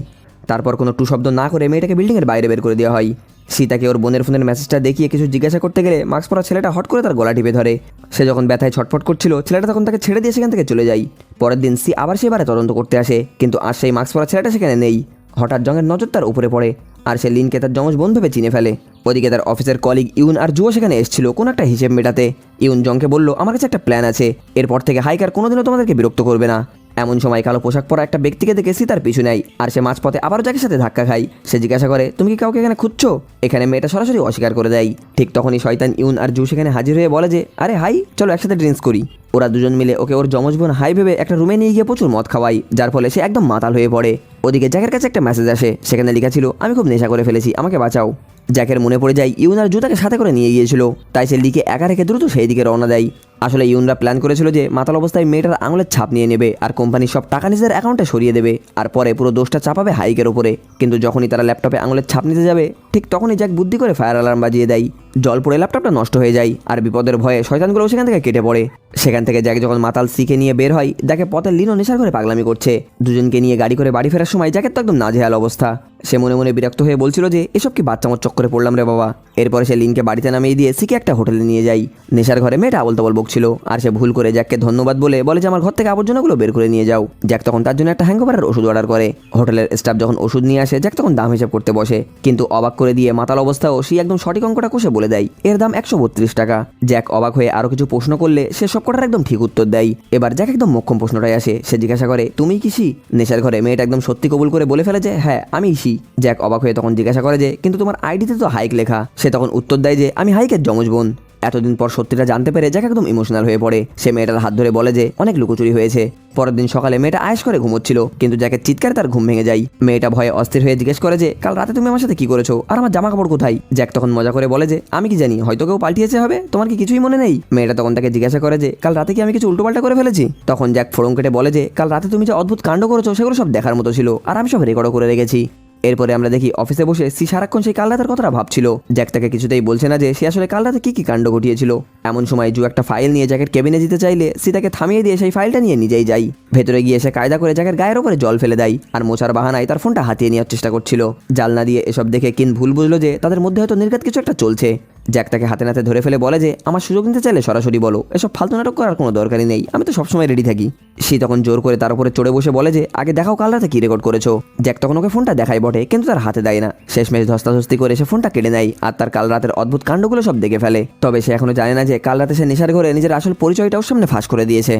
তারপর কোনো টু শব্দ না করে মেয়েটাকে বিল্ডিংয়ের বাইরে বের করে দেওয়া হয়। সীতাকে ওর বোনের ফোনের মেসেজটা দেখিয়ে কিছু জিজ্ঞাসা করতে গেলে মাস্ক পরা ছেলেটা হট করে তার গলা টিপে ধরে। সে যখন ব্যথায় ছটফট করছিল ছেলেটা তখন তাকে ছেড়ে দিয়ে সেখান থেকে চলে যায়। পরের দিন সি আবার সেবারে তদন্ত করতে আসে, কিন্তু আর সেই মাস্ক পরা ছেলেটা সেখানে নেই। হঠাৎ জংয়ের নজর তার উপরে পড়ে আর সে লিনকে তার যমজ বোন ভেবে চিনে ফেলে। ওদিকে তার অফিসের কলিগ ইউন আর জুও সেখানে এসেছিল কোনো একটা হিসেব মেটাতে। ইউন জংকে বলল আমার কাছে একটা প্ল্যান আছে, এরপর থেকে হাইকার কোনোদিনও তোমাদেরকে বিরক্ত করবে না। এমন সময় কালো পোশাক পরা একটা ব্যক্তিকে দেখে সি তার পিছু নেয় আর সে মাঝপথে আবারও জ্যাকের সাথে ধাক্কা খায়। সে জিজ্ঞাসা করে তুমি কি কাউকে এখানে খুঁজছো? এখানে মেয়েটা সরাসরি অস্বীকার করে দেয়। ঠিক তখনই শয়তান ইউন আর জু সেখানে হাজির হয়ে বলে যে আরে হাই চলো একসাথে ড্রিঙ্কস করি। ওরা দুজন মিলে ওকে ওর যমজ বোন হাই ভেবে একটা রুমে নিয়ে গিয়ে প্রচুর মদ খাওয়ায়, যার ফলে সে একদম মাতাল হয়ে পড়ে। ওদিকে জ্যাকের কাছে একটা মেসেজ আসে, সেখানে লেখা ছিল আমি খুব নেশা করে ফেলেছি, আমাকে বাঁচাও। জ্যাকের মনে পড়ে যায় ইউন আর জু তাকে সাথে করে নিয়ে গিয়েছিল, তাই সে লিকে একা রেখে দ্রুত সেই দিকে রওনা দেয়। আসলে ইউনরা প্ল্যান করেছিল যে মাতাল অবস্থায় মেয়েটার আঙুলের ছাপ নিয়ে নেবে আর কোম্পানির সব টাকা নিজের অ্যাকাউন্টে সরিয়ে দেবে আর পরে পুরো দোষটা চাপাবে হাইকের ওপরে। কিন্তু যখনই তারা ল্যাপটপে আঙুলের ছাপ নিতে যাবে ঠিক তখনই জ্যাক বুদ্ধি করে ফায়ার অ্যালার্ম বাজিয়ে দেয়। জল পড়ে ল্যাপটপটা নষ্ট হয়ে যায় আর বিপদের ভয়ে শয়তানগুলোও সেখান থেকে কেটে পড়ে। সেখান থেকে জ্যাক যখন মাতাল সিকে নিয়ে বের হয় দেখে পথে লিনও নেশার করে পাগলামি করছে। দুজনকে নিয়ে গাড়ি করে বাড়ি ফেরার সময় জ্যাকের তো একদম নাজেহাল অবস্থা। সে মনে মনে বিরক্ত হয়ে বলছিল যে এসব কি বাচ্চামোর চক্করে পড়লাম রে বাবা। এরপরে সে লিনকে বাড়িতে নামিয়ে দিয়ে সিকে একটা হোটেলে নিয়ে যায়। নেশার ঘরে মেয়েটা আবল তাবল বকছিল আর সে ভুল করে জ্যাককে ধন্যবাদ বলে যে আমার ঘর থেকে আবর্জনাগুলো বের করে নিয়ে যাও। জ্যাক তখন তার জন্য একটা হ্যাংওভারের ওষুধ অর্ডার করে। হোটেলের স্টাফ যখন ওষুধ নিয়ে আসে জ্যাক তখন দাম হিসাব করতে বসে, কিন্তু অবাক করে দিয়ে মাতাল অবস্থাও সে একদম সঠিক অঙ্কটা কষে বলে দেয় এর দাম 132 টাকা। জ্যাক অবাক হয়ে আরো কিছু প্রশ্ন করলে সে সব কটার একদম ঠিক উত্তর দেয়। এবার জ্যাক একদম মোক্ষম প্রশ্নটাই আসে, সে জিজ্ঞাসা করে তুমি কি সি? নেশার ঘরে মেয়েটা একদম সত্যি কবুল করে বলে ফেলে যে হ্যাঁ আমি সি। জ্যাক অবাক হয়ে তখন জিজ্ঞাসা করে যে কিন্তু তোমার আইডিতে তো হাইক লেখা, সে তখন উত্তর দেয় যে আমি হাইকের যমজ বোন। এতদিন পর সত্যিটা জানতে পেরে জ্যাক একদম ইমোশনাল হয়ে পড়ে। সে মেয়েটার হাত ধরে বলে যে অনেক লুকোচুরি হয়েছে। পরের দিন সকালে মেয়েটা আয়েশ করে ঘুমোচ্ছিল, কিন্তু জ্যাকের চিৎকারে তার ঘুম ভেঙে যায়। মেয়েটা ভয়ে অস্থির হয়ে জিজ্ঞেস করে যে কাল রাতে তুমি আমার সাথে কি করেছো, আর আমার জামা কাপড় কোথায়? জ্যাক তখন মজা করে বলে যে আমি কি জানি, হয়তো কেউ পাল্টিয়েছে হবে, তোমার কি কিছুই মনে নেই? মেয়েটা তখন তাকে জিজ্ঞাসা করে যে কাল রাতে কি আমি কিছু উল্টোপাল্টা করে ফেলেছি? তখন জ্যাক ফোড়ং কেটে বলে যে কাল রাতে তুমি যে অদ্ভুত কাণ্ড করেছো সেগুলো সব দেখার মতো ছিল, আর আমি সব রেকর্ডও করে রেখেছি। এরপরে আমরা দেখি অফিসে বসে সি সারাক্ষণ সেই কাল রাতের কথাটা ভাবছিল। জ্যাক তাকে কিছুতেই বলছে না যে সে আসলে কাল রাতে কি কাণ্ড ঘটিয়েছিল। এমন সময় জু একটা ফাইল নিয়ে জ্যাকের কেবিনে যেতে চাইলে সি তাকে থামিয়ে দিয়ে সেই ফাইলটা নিয়ে নিজেই যায়। ভেতরে গিয়ে সে কায়দা করে জ্যাকের গায়ের ওপরে জল ফেলে দেয়, আর মোছার বাহানায় তার ফোনটা হাতিয়ে নেওয়ার চেষ্টা করছিল। জালনা দিয়ে এসব দেখে কিন ভুল বুঝলো যে তাদের মধ্যে হয়তো নির্ঘাত কিছু একটা চলছে। জ্যাক তাকে হাতে নাতে ধরে ফেলে বলে যে আমার সুযোগ নিতে চাইলে সরাসরি বলো, এসব ফালতু নাটক করার কোনো দরকারই নেই, আমি তো সবসময় রেডি থাকি। সে তখন জোর করে তার উপরে চড়ে বসে বলে যে আগে দেখাও কাল রাতে কি রেকর্ড করেছো। জ্যাক তখন ওকে ফোনটা দেখায় বটে, কিন্তু তার হাতে দেয় না। শেষমেশ ধস্তাধস্তি করে সে ফোনটা কেড়ে নেয়, আর তার কাল রাতের অদ্ভুত কাণ্ডগুলো সব দেখে ফেলে। তবে সে এখনো জানে না যে কাল রাতে সে নেশার ঘরে নিজের আসল পরিচয়টা ওর সামনে ফাঁস করে দিয়েছে।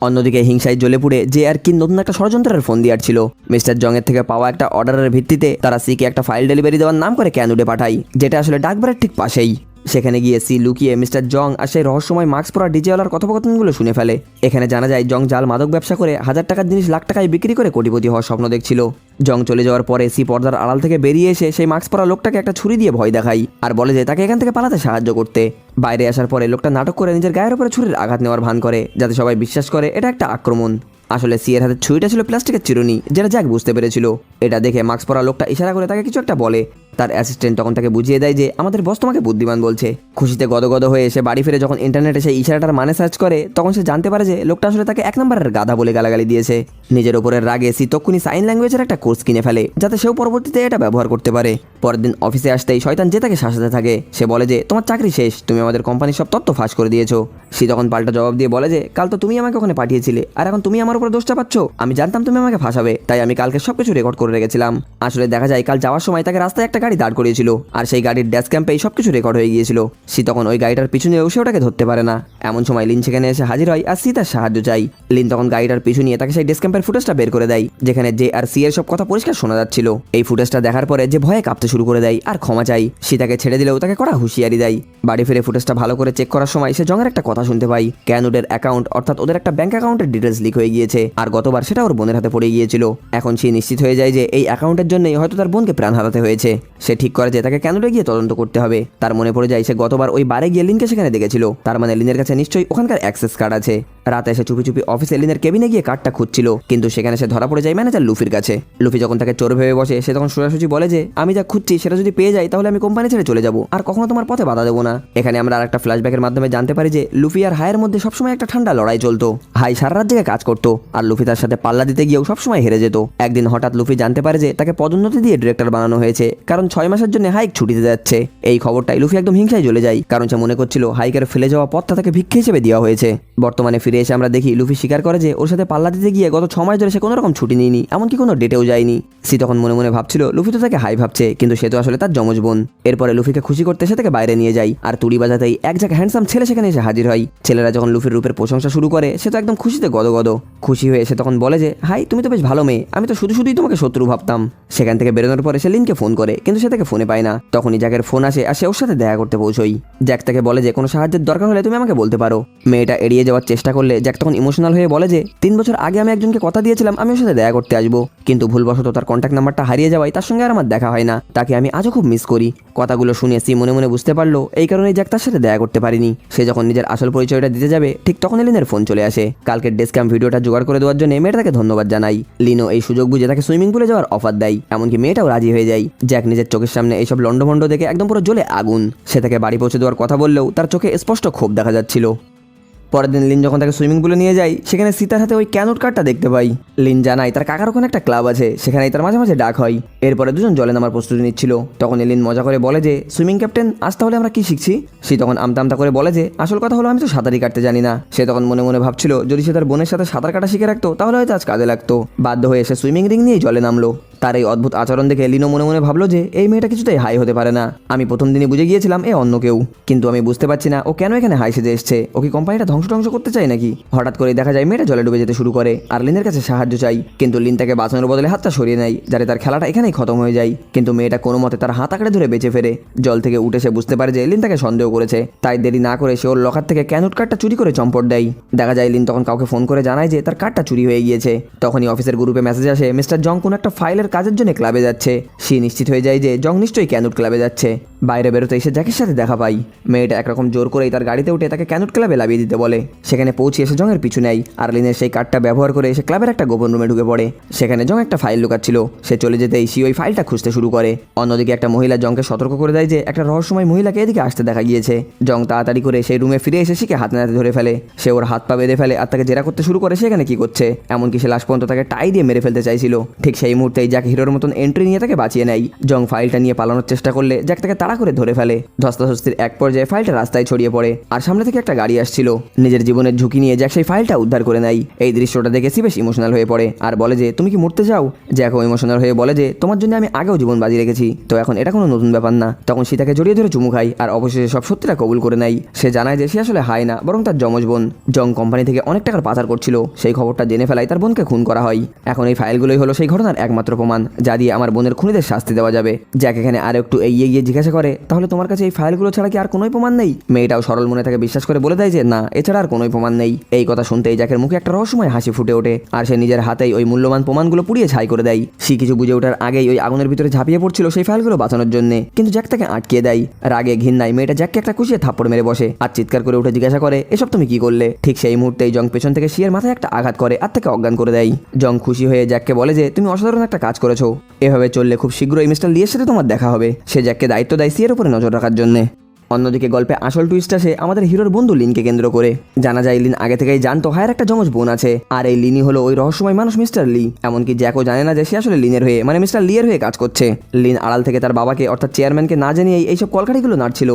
অন্যদিকে হিংসায় জ্বলে পুড়ে যে আর কি নতুন একটা ষড়যন্ত্রের ফোন দিয়েছিল। মিস্টার জংয়ের থেকে পাওয়া একটা অর্ডারের ভিত্তিতে তারা সিকে একটা ফাইল ডেলিভারি দেওয়ার নাম করে ক্যানুডে পাঠায়, যেটা আসলে ডাকবারের ঠিক পাশেই। সেখানে গিয়ে সি লুকিয়ে মিস্টার জং আর সেই রহস্যময় মাস্ক পরা ডিজেওয়ালার কথোপকথনগুলো শুনে ফেলে। এখানে জানা যায় জং জাল মাদক ব্যবসা করে 1000 টাকার জিনিস লাখ টাকায় বিক্রি করে কোটিপতি হওয়ার স্বপ্ন দেখছিল। জং চলে যাওয়ার পরে সি পর্দার আড়াল থেকে বেরিয়ে এসে সেই মাস্ক পরা লোকটাকে একটা ছুরি দিয়ে ভয় দেখায়, আর বলে যে তাকে এখান থেকে পালাতে সাহায্য করতে। বাইরে আসার পরে লোকটা নাটক করে নিজের গায়ের উপরে ছুরির আঘাত নেওয়ার ভান করে, যাতে সবাই বিশ্বাস করে এটা একটা আক্রমণ। আসলে সি এর হাতে ছুরিটা ছিল প্লাস্টিকের চিরুনি, যেটা জ্যাক বুঝতে পেরেছিল। এটা দেখে মাস্ক পরা লোকটা ইশারা করে তাকে কিছু একটা বলে। তার অ্যাসিস্ট্যান্ট তখন তাকে বুঝিয়ে দেয় যে আমাদের বস তোমাকে বুদ্ধিমান বলছে। খুশিতে গদগদ হয়ে এসে বাড়ি ফিরে যখন ইন্টারনেটে সেই ইশারাটার মানে সার্চ করে, তখন সে জানতে পারে যে লোকটা আসলে তাকে 1 নম্বরের গাধা বলে গালাগালি দিয়েছে। নিজের ওপরের রাগে সি তক্ষুনি সাইন ল্যাঙ্গুয়েজের একটা কোর্স কিনে ফেলে, যাতে সেও পরবর্তীতে এটা ব্যবহার করতে পারে। পরের দিন অফিসে আসতেই শয়তান যে তাকে শাসাতে থাকে। সে বলে যে তোমার চাকরি শেষ, তুমি আমাদের কোম্পানির সব তথ্য ফাঁস করে দিয়েছো। সি তখন পাল্টা জবাব দিয়ে বলে যে কাল তো তুমি আমাকে ওখানে পাঠিয়েছিলে, আর এখন তুমি আমার উপর দোষ চাপাচ্ছ। আমি জানতাম তুমি আমাকে ফাঁসাবে, তাই আমি কালকে সবকিছু রেকর্ড করে রেখেছিলাম। আসলে দেখা যায় কাল যাওয়ার সময় তাকে রাস্তায় একটা গাড়ি দাঁড় করিয়েছিল, আর সেই গাড়ির ড্যাশ ক্যাম্পেই সবকিছু রেকর্ড হয়ে গিয়েছিল। সি তখন ওই গাড়িটার পিছনে সে ওটাকে ধরতে পারে না। এমন সময় লিন সেখানে এসে হাজির হয়, আর সি তার সাহায্য চাই। লিন তখন গাড়িটার পিছু নিয়ে তাকে সেই ড্যাশ ক্যাম্পের ফুটেজটা বের করে দেয়, যেখানে জে আর সি এর সব কথা পরিষ্কার শোনা যাচ্ছিল। এই ফুটেজটা দেখার পরে যে ভয়ে কাঁপতে শুরু করে দেয়, আর ক্ষমা চাই। সি তাকে ছেড়ে দিলেও তাকে কড়া হুঁশিয়ারি দেয়। বাড়ি ফিরে ফুটেজটা ভালো করে চেক করার সময় সে জংয়ের একটা কথা শুনতে পাই, ক্যানুডের অ্যাকাউন্ট অর্থাৎ ওদের একটা ব্যাংক অ্যাকাউন্টের ডিটেলস লিক হয়ে গিয়েছে, আর গতবার সেটা ওর বোনের হাতে পড়ে গিয়েছিল। এখন সে নিশ্চিত হয়ে যায় যে এই অ্যাকাউন্টের জন্যই হয়তো তার বোনকে প্রাণ হারাতে হয়েছে। সে ঠিক করে যে তাকে ক্যানুডে গিয়ে তদন্ত করতে হবে। তার মনে পড়ে যায় সে গতবার ওই বারে গিয়ে লিনকে সেখানে দেখেছিল, তার মানে লিনের কাছে নিশ্চয়ই ওখানকার অ্যাক্সেস কার্ড আছে। রাতে এসে চুপি চুপি অফিসে লিনের কেবিনে গিয়ে কার্ডটা খুঁজছিল, কিন্তু সেখানে সে ধরা পড়ে যায় ম্যানেজার লুফির কাছে। লুফি যখন তাকে চোর ভেবে বসে, সে তখন সোজাসুজি বলে যে আমি যা খুঁজছি সেটা যদি পেয়ে যাই তাহলে আমি কোম্পানি ছেড়ে চলে যাব, আর কখনো তোমার পথে বাধা দেবো না। এখানে আমরা আরেকটা ফ্ল্যাশব্যাকের মাধ্যমে জানতে পারি যে লুফি আর হায়ের মধ্যে সবসময় একটা ঠান্ডা লড়াই চলতো। হাই সারা রাত জেগে কাজ করতো, আর লুফি তার সাথে পাল্লা দিতে গিয়েও সবসময় হেরে যেত। একদিন হঠাৎ লুফি জানতে পারে যে তাকে পদোন্নতি দিয়ে ডিরেক্টর বানানো হয়েছে, কারণ 6 মাসের জন্য হাইক ছুটিতে যাচ্ছে। এই খবরটাই লুফি একদম হিংসায় জ্বলে যায়, কারণ সে মনে করছিল হাইকের ফেলে যাওয়া পথটা তাকে ভিক্ষে হিসেবে দেওয়া হয়েছে। বর্তমানে ফিরে এসে আমরা দেখি লুফি স্বীকার করে যে ওর সাথে পাল্লা দিতে গিয়ে গত 6 মাস ধরে সে কোনো রকম ছুটি নিয়নি, এমনকি কোনো ডেটেও যায়নি। সি তখন মনে মনে ভাবছিল লুফি তো তাকে হাই ভাবছে, কিন্তু সে তো আসলে তার যমজ বোন। এরপরে লুফিকে খুশি করতে সে তাকে বাইরে নিয়ে যায়, আর তুড়ি বাজাতেই এক জায়গায় হ্যান্ডসাম ছেলে সেখানে এসে হাজির হয়। ছেলেরা যখন লুফির রূপের প্রশংসা শুরু করে, সে তো একদম খুশিতে গদগদ। খুশি হয়ে সে তখন বলে যে হাই তুমি তো বেশ ভালো মেয়ে, আমি তো শুধুই তোমাকে শত্রু ভাবতাম। সেখান থেকে বেরোনোর পরে সে লিনকে ফোন করে, কিন্তু সে তাকে ফোনে পায় না। তখনই জ্যাকের ফোন আসে, আর সে ওর সাথে দেখা করতে পৌঁছই। জ্যাক তাকে বলে যে কোনো সাহায্যের দরকার হলে তুমি আমাকে বলতে পারো। মেয়েটা এড়িয়ে যাওয়ার চেষ্টা করলে জ্যাক তখন ইমোশনাল হয়ে বলে যে 3 বছর আগে আমি একজনকে কথা দিয়েছিলাম আমি ওর সাথে দেখা করতে আসবো, কিন্তু ভুলবশত তার কন্ট্যাক্ট নাম্বারটা হারিয়ে যাওয়ায় তার সঙ্গে আর আমার দেখা হয় না। তাকে আমি আজও খুব মিস করি। কথাগুলো শুনে সি মনে মনে বুঝতে পারলো এই কারণেই জ্যাক তার সাথে দেখা করতে পারিনি। সে যখন নিজের আসল পরিচয়টা দিতে যাবে, ঠিক তখন লিনের ফোন চলে আসে। কালকের ডেস্ক ক্যাম্প ভিডিওটা জোগাড় করে দেওয়ার জন্য মেয়েটা তাকে ধন্যবাদ জানাই। লিনো এই সুযোগ বুঝে তাকে সুইমিং পুলে যাওয়ার অফার দেয়, এমনকি মেয়েটাও রাজি হয়ে যায়। জ্যাক নিজের চোখের সামনে এইসব লন্ডভন্ড দেখে একদম পুরো জ্বলে আগুন। সে তাকে বাড়ি পৌঁছে দেওয়ার কথা বললেও তার চোখে স্পষ্ট ক্ষোভ দেখা যাচ্ছিল। পরের দিন লিন যখন তাকে সুইমিং পুলে নিয়ে যায়, সেখানে সীতার হাতে ওই ক্যানুট কার্ডটা দেখতে পাই। লিন জানায় তার কাকার ওখানে একটা ক্লাব আছে, সেখানেই তার মাঝে মাঝে ডাক হয়। এরপরে দুজন জলে নামার প্রস্তুতি নিচ্ছিল। তখন লিন মজা করে বলে যে সুইমিং ক্যাপ্টেন, আজ তাহলে আমরা কি শিখছি? সে তখন আমতা আমতা করে বলে যে আসল কথা হলো আমি তো সাঁতারই কাটতে জানি না। সে তখন মনে মনে ভাবছিল যদি সে তার বোনের সাথে সাঁতার কাটা শিখে রাখতো তাহলে হয়তো আজ কাজে লাগতো। বাধ্য হয়ে সে সুইমিং রিং নিয়ে জলে নামলো। তার এই অদ্ভুত আচরণ দেখে লিনো মনে মনে ভাবলো যে এই মেয়েটা কিছুতেই হাই হতে পারে না। আমি প্রথম দিনই বুঝে গিয়েছিলাম এ অন্য কেউ, কিন্তু আমি বুঝতে পারছি না ও কেন এখানে হাই সেজে এসছে। ও কি কোম্পানিটা ধ্বংস করতে চায় নাকি? হঠাৎ করে দেখা যায় মেয়েটা জলে ডুবে যেতে শুরু করে আর লিনের কাছে সাহায্য চাই, কিন্তু লিন তাকে বাঁচানোর বদলে হাতটা সরিয়ে নেয়, যাতে তার খেলাটা এখানেই খতম হয়ে যায়। কিন্তু মেয়েটা কোনো মতে তার হাত আঁকড়ে ধরে বেঁচে ফেরে। জল থেকে উঠে সে বুঝতে পারে যে লিন তাকে সন্দেহ করেছে, তাই দেরি না করে সে ওর লকার থেকে ক্যানুট কার্ডটা চুরি করে চম্পট দেয়। দেখা যায় লিন তখন কাউকে ফোন করে জানায় যে তার কার্ডটা চুরি হয়ে গিয়েছে। তখনই অফিসের গ্রুপে মেসেজ আসে মিস্টার জং কোন একটা ফাইলের কাজের জন্য ক্লাবে যাচ্ছে। সে নিশ্চিত হয়ে যায় যে জং নিশ্চয়ই ক্যানুট ক্লাবে যাচ্ছে। বাইরে বেরোতে এসে জ্যাকের সাথে দেখা পাই। মেয়েটা একরকম জোর করেই তার গাড়িতে উঠে তাকে ক্যানুট ক্লাবে লাভিয়ে দিতে বলে। সেখানে পৌঁছে এসে জংয়ের পিছু নেয় আর লিনের সেই কার্ডটা ব্যবহার করে এসে ক্লাবের একটা গোপন রুমে ঢুকে পড়ে। সেখানে জং একটা ফাইল লুকাচ্ছিল। সে চলে যেতেই সে ওই ফাইলটা খুঁজতে শুরু করে। অন্যদিকে একটা মহিলা জংকে সতর্ক করে দেয় যে একটা রহস্যময় মহিলাকে এদিকে আসতে দেখা গিয়েছে। জং তাড়াতাড়ি করে সেই রুমে ফিরে এসে শিখে হাতে নাতে ধরে ফেলে। সে ওর হাত পা বেঁধে ফেলে আর তাকে জেরা করতে শুরু করে সেখানে কি করছে। এমনকি সে লাশ পর্যন্ত তাকে টাই দিয়ে মেরে ফেলতে চাইছিল। ঠিক সেই মুহূর্তেই জ্যাক হিরোর মতন এন্ট্রি নিয়ে তাকে বাঁচিয়ে নেয়। জং ফাইলটা নিয়ে পালানোর চেষ্টা করলে জ্যাক তাকে তাড়া করে ধরে ফেলে। ধস্তাধস্তির এক পর্যায়ে ফাইলটা রাস্তায় ছড়িয়ে পড়ে আর সামনে থেকে একটা গাড়ি আসছিল। নিজের জীবনের ঝুঁকি নিয়ে জ্যাক সেই ফাইলটা উদ্ধার করে নেয়। এই দৃশ্যটা দেখে সে বেশ ইমোশনাল হয়ে পড়ে আর বলে যে তুমি কি মরতে চাও? জ্যাকও ইমোশনাল হয়ে বলে যে তোমার জন্য আমি আগেও জীবন বাজি রেখেছি, তো এখন এটা কোনো নতুন ব্যাপার না। তখন সে তাকে জড়িয়ে ধরে চুমু খায় আর অবশেষে সব সত্যিটা কবুল করে নেয়। সে জানায় যে সে আসলে হাই না, বরং তার যমজ বোন। জং কোম্পানি থেকে অনেক টাকার পাচার করছিল, সেই খবরটা জেনে ফেলায় তার বোনকে খুন করা হয়। এখন এই ফাইলগুলোই হলো সেই ঘটনার একমাত্র প্রমাণ, যা দিয়ে আমার বোনের খুনিদের শাস্তি দেওয়া যাবে। জ্যাক এখানে আর একটু এগিয়ে গিয়ে জিজ্ঞাসা করে তাহলে তোমার কাছে এই ফাইলগুলো ছাড়া কি আর কোনোই প্রমাণ নেই? মেয়েটাও সরল মনে তাকে বিশ্বাস করে বলে দেয় যে না, এছাড়া আর কোনোই প্রমাণ নেই। এই কথা শুনতেই জ্যাকের মুখে একটা রহস্যময় হাসি ফুটে ওঠে আর সে নিজের হাতেই ওই মূল্যবান প্রমাণগুলো পুড়িয়ে ছাই করে দেয়। সে কিছু বুঝে ওঠার আগেই ওই আগুনের ভিতরে ঝাঁপিয়ে পড়ছিল সেই ফাইলগুলো বাঁচানোর জন্য, কিন্তু জ্যাক তাকে আটকিয়ে দেয়। রাগে ঘৃণায় মেয়েটা জ্যাককে একটা কুশিয়ে থাপ্পড় মেরে বসে আর চিৎকার করে উঠে জিজ্ঞাসা করে এসব তুমি কি করলে? ঠিক সেই মুহূর্তেই জং পেছন থেকে শিয়ের মাথায় একটা আঘাত করে আর তাকে অজ্ঞান করে দেয়। জং খুশি হয়ে জ্যাককে বলে যে তুমি অসাধারণ একটা কাজ করেছো, এভাবে চললে খুব শীঘ্রই মিস্টার লিয়ের সাথে তোমার দেখা হবে। সে জ্যাককে দায়িত্ব দেয় সিয়ের উপরে নজর রাখার জন্য। অন্যদিকে গল্পে আসল টুইস্ট আসে আমাদের হিরোর বন্ধু লিনকে কেন্দ্র করে। জানা যায় লিন আগে থেকেই জানতো হায়ের একটা যমজ বোন আছে, আর এই লিনই হলো ওই রহস্যময় মানুষ মিস্টার লি। এমনকি জ্যাকও জানে না যে সে আসলে লিনের হয়ে মানে মিস্টার লিয়ের হয়ে কাজ করছে। লিন আড়াল থেকে তার বাবাকে অর্থাৎ চেয়ারম্যানকে না জানিয়েই এইসব কলকাঠিগুলো নাড়ছিল।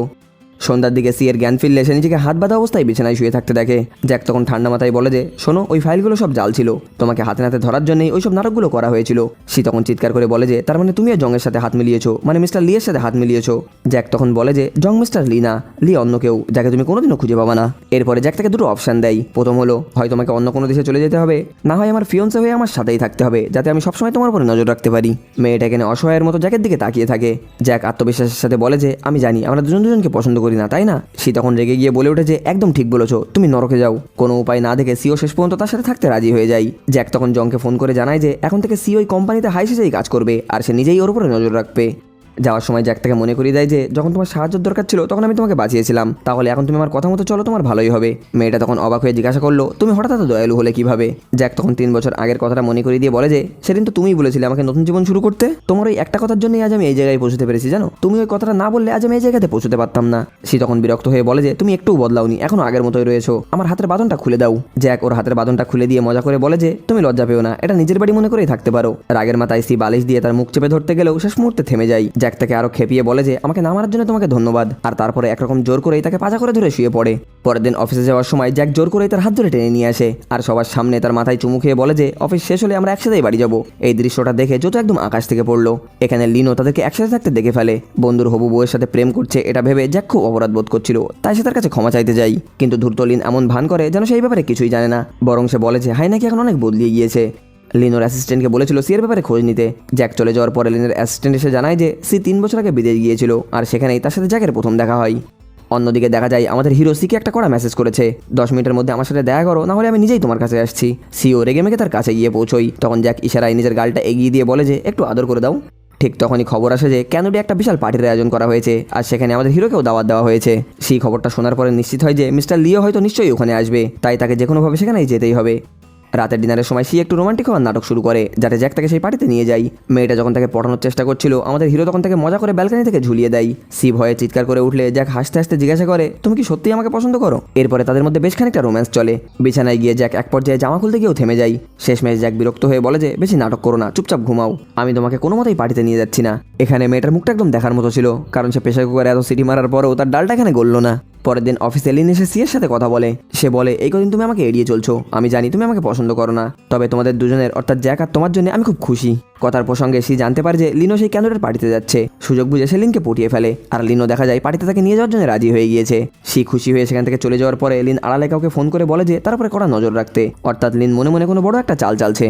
সন্ধ্যার দিকে সিয়ের জ্ঞান ফিরলে সে নিজেকে হাত বাঁধা অবস্থায় বিছানায় শুয়ে থাকতে দেখে। জ্যাক তখন ঠান্ডা মাথায় বলে যে শোনো, ওই ফাইলগুলো সব জাল ছিল, তোমাকে হাতে নাতে ধরার জন্যই ওইসব নাটকগুলো করা হয়েছিল। সে তখন চিৎকার করে বলে যে তার মানে তুমিও জংয়ের সাথে হাত মিলিয়েছো, মানে মিস্টার লিয়ের সাথে হাত মিলিয়েছো। জ্যাক তখন বলে যে জং মিস্টার লি না, লি অন্য কেউ, যাকে তুমি কোনোদিনও খুঁজে পাবা না। এরপরে জ্যাক তাকে দুটো অপশন দেয়। প্রথম হলো হয় তোমাকে অন্য কোনো দেশে চলে যেতে হবে, না হয় আমার ফিয়ন্সে হয়ে আমার সাথেই থাকতে হবে, যাতে আমি সবসময় তোমার উপরে নজর রাখতে পারি। মেয়েটা এখানে অসহায়ের মতো জ্যাকের দিকে তাকিয়ে থাকে। জ্যাক আত্মবিশ্বাসের সাথে বলে যে আমি জানি আমরা দুজনকে পছন্দ করি না, তাই না? তখন রেগে গিয়ে বলে ওঠে যে একদম ঠিক বলেছো, তুমি নরকে যাও। কোনো উপায় না দেখে সিও শেষ পর্যন্ত তার সাথে থাকতে রাজি হয়ে যায়। জ্যাক তখন জংকে ফোন করে জানায় যে এখন থেকে সিও ওই কোম্পানিতে হাই সেজেই কাজ করবে আর সে নিজেই ওর উপরে নজর রাখবে। যাওয়ার সময় জ্যাক তাকে মনে করিয়ে দেয় যে যখন তোমার সাহায্যের দরকার ছিল তখন আমি তোমাকে বাঁচিয়েছিলাম, তাহলে এখন তুমি আমার কথা মতো চলো, তোমার ভালোই হবে। মেয়েটা তখন অবাক হয়ে জিজ্ঞাসা করলো তুমি হঠাৎ এত দয়ালু হলে কিভাবে? জ্যাক তখন 3 বছর আগের কথাটা মনে করিয়ে দিয়ে বলে যে সেদিন তো তুমিই বলেছিলে আমাকে নতুন জীবন শুরু করতে, তোমার ওই একটা কথার জন্যই আজ আমি এই জায়গায় পৌঁছতে পেরেছি, জানো? তুমি ওই কথাটা না বললে আজ আমি এই জায়গাতে পৌঁছতে পারতাম না। সে তখন বিরক্ত হয়ে বলে যে তুমি একটু বদলাওনি, এখনো আগের মতোই রয়েছো, আমার হাতের বাঁধনটা খুলে দাও। জ্যাক ওর হাতের বাঁধনটা খুলে দিয়ে মজা করে বলে যে তুমি লজ্জা পেও না, এটা নিজের বাড়ি মনে করেই থাকতে পারো। রাগের মাথায় সি বালিশ দিয়ে তার মুখ চেপে ধরতে গেলেও শেষ মুহূর্তে থেমে যায়। জ্যাক তাকে আরো খেপিয়ে বলে যে আমাকে না মারার জন্য তোমাকে ধন্যবাদ, আর তারপরে একরকম জোর করেই তাকে পাজা করে ধরে শুয়ে পড়ে। পরের দিন অফিসে যাওয়ার সময় জ্যাক জোর করেই তার হাত ধরে টেনে নিয়ে আসে আর সবার সামনে তার মাথায় চুমু খেয়ে বলে যে অফিস শেষ হলে আমরা একসাথেই বাড়ি যাবো। এই দৃশ্যটা দেখে জোতো একদম আকাশ থেকে পড়লো। এখানে লিনো তাদেরকে একসাথে থাকতে দেখে ফেলে। বন্ধুর হবু বউয়ের সাথে প্রেম করছে এটা ভেবে জ্যাক খুব অপরাধ বোধ করছিল, তাই সে তার কাছে ক্ষমা চাইতে যায়। কিন্তু ধূর্ত লিন এমন ভান করে যেন সেই ব্যাপারে কিছুই জানে না, বরং সে বলে যে হাই নাকি এখন অনেক বদলিয়ে গিয়েছে। লিনোর অ্যাসিস্ট্যান্টকে বলেছিল সিয়ের ব্যাপারে খোঁজ নিতে। জ্যাক চলে যাওয়ার পরে লিনের অ্যাসিস্ট্যান্ট এসে জানায় যে সি 3 বছর আগে বিদেশ গিয়েছিল আর সেখানেই তার সাথে জ্যাকের প্রথম দেখা হয়। অন্যদিকে দেখা যায় আমাদের হিরো সিকে একটা কড়া মেসেজ করেছে 10 মিনিটের মধ্যে আমার সাথে দেখা করো, না হলে আমি নিজেই তোমার কাছে আসছি। সিও রেগে মেগে তার কাছে গিয়ে পৌঁছই। তখন জ্যাক ইশারায় নিজের গালটা এগিয়ে দিয়ে বলে যে একটু আদর করে দাও। ঠিক তখনই খবর আসে যে ক্যানোডে একটা বিশাল পার্টির আয়োজন করা হয়েছে আর সেখানে আমাদের হিরোকেও দাওয়াত দেওয়া হয়েছে। সেই খবরটা শোনার পরে নিশ্চিত হয় যে মিস্টার লিও হয়তো নিশ্চয়ই ওখানে আসবে, তাই তাকে যে কোনোভাবে সেখানেই যেতেই হবে। রাতের ডিনারের সময় সে একটু রোমান্টিক হওয়ার নাটক শুরু করে যাতে জ্যাক তাকে সেই পার্টিতে নিয়ে যায়। মেয়েটা যখন তাকে পটানোর চেষ্টা করছিল আমাদের হিরো তখন তাকে মজা করে ব্যালকনি থেকে ঝুলিয়ে দেয়। সি ভয়ে চিৎকার করে উঠলে জ্যাক হাসতে হাসতে জিজ্ঞাসা করে তুমি কি সত্যিই আমাকে পছন্দ করো? এরপরে তাদের মধ্যে বেশ খানিকটা রোম্যান্স চলে। বিছানায় গিয়ে জ্যাক এক পর্যায়ে জামা খুলতে গিয়েও থেমে যায়। শেষমেশ জ্যাক বিরক্ত হয়ে বলে যে বেশি নাটক করো না, চুপচাপ ঘুমাও, আমি তোমাকে কোনো মতেই পার্টিতে নিয়ে যাচ্ছি না। এখানে মেয়েটার মুখটা একদম দেখার মতো ছিল, কারণ সে প্রেসার কুকারে এত সিটি মারার পরেও তার ডালটা এখানে গলল না। পরের দিন অফিসে লিন এসে সিয়ের সাথে কথা বলে। সে বলে, এই কদিন তুমি আমাকে এড়িয়ে চলছো, আমি জানি তুমি আমাকে পছন্দ করো না, তবে তোমাদের দুজনের অর্থাৎ জ্যাক আর তোমার জন্য আমি খুব খুশি। কথার প্রসঙ্গে সি জানতে পারে যে লিনো সেই ক্যানোডের পার্টিতে যাচ্ছে। সুযোগ বুঝে সে লিনকে পটিয়ে ফেলে, আর লিনো দেখা যায় পার্টিতে তাকে নিয়ে যাওয়ার জন্য রাজি হয়ে গিয়েছে। সি খুশি হয়ে সেখান থেকে চলে যাওয়ার পরে লিন আড়ালে কাউকে ফোন করে বলে যে তার উপরে কড়া নজর রাখতে, অর্থাৎ লিন মনে মনে কোনো বড় একটা চাল চালছে।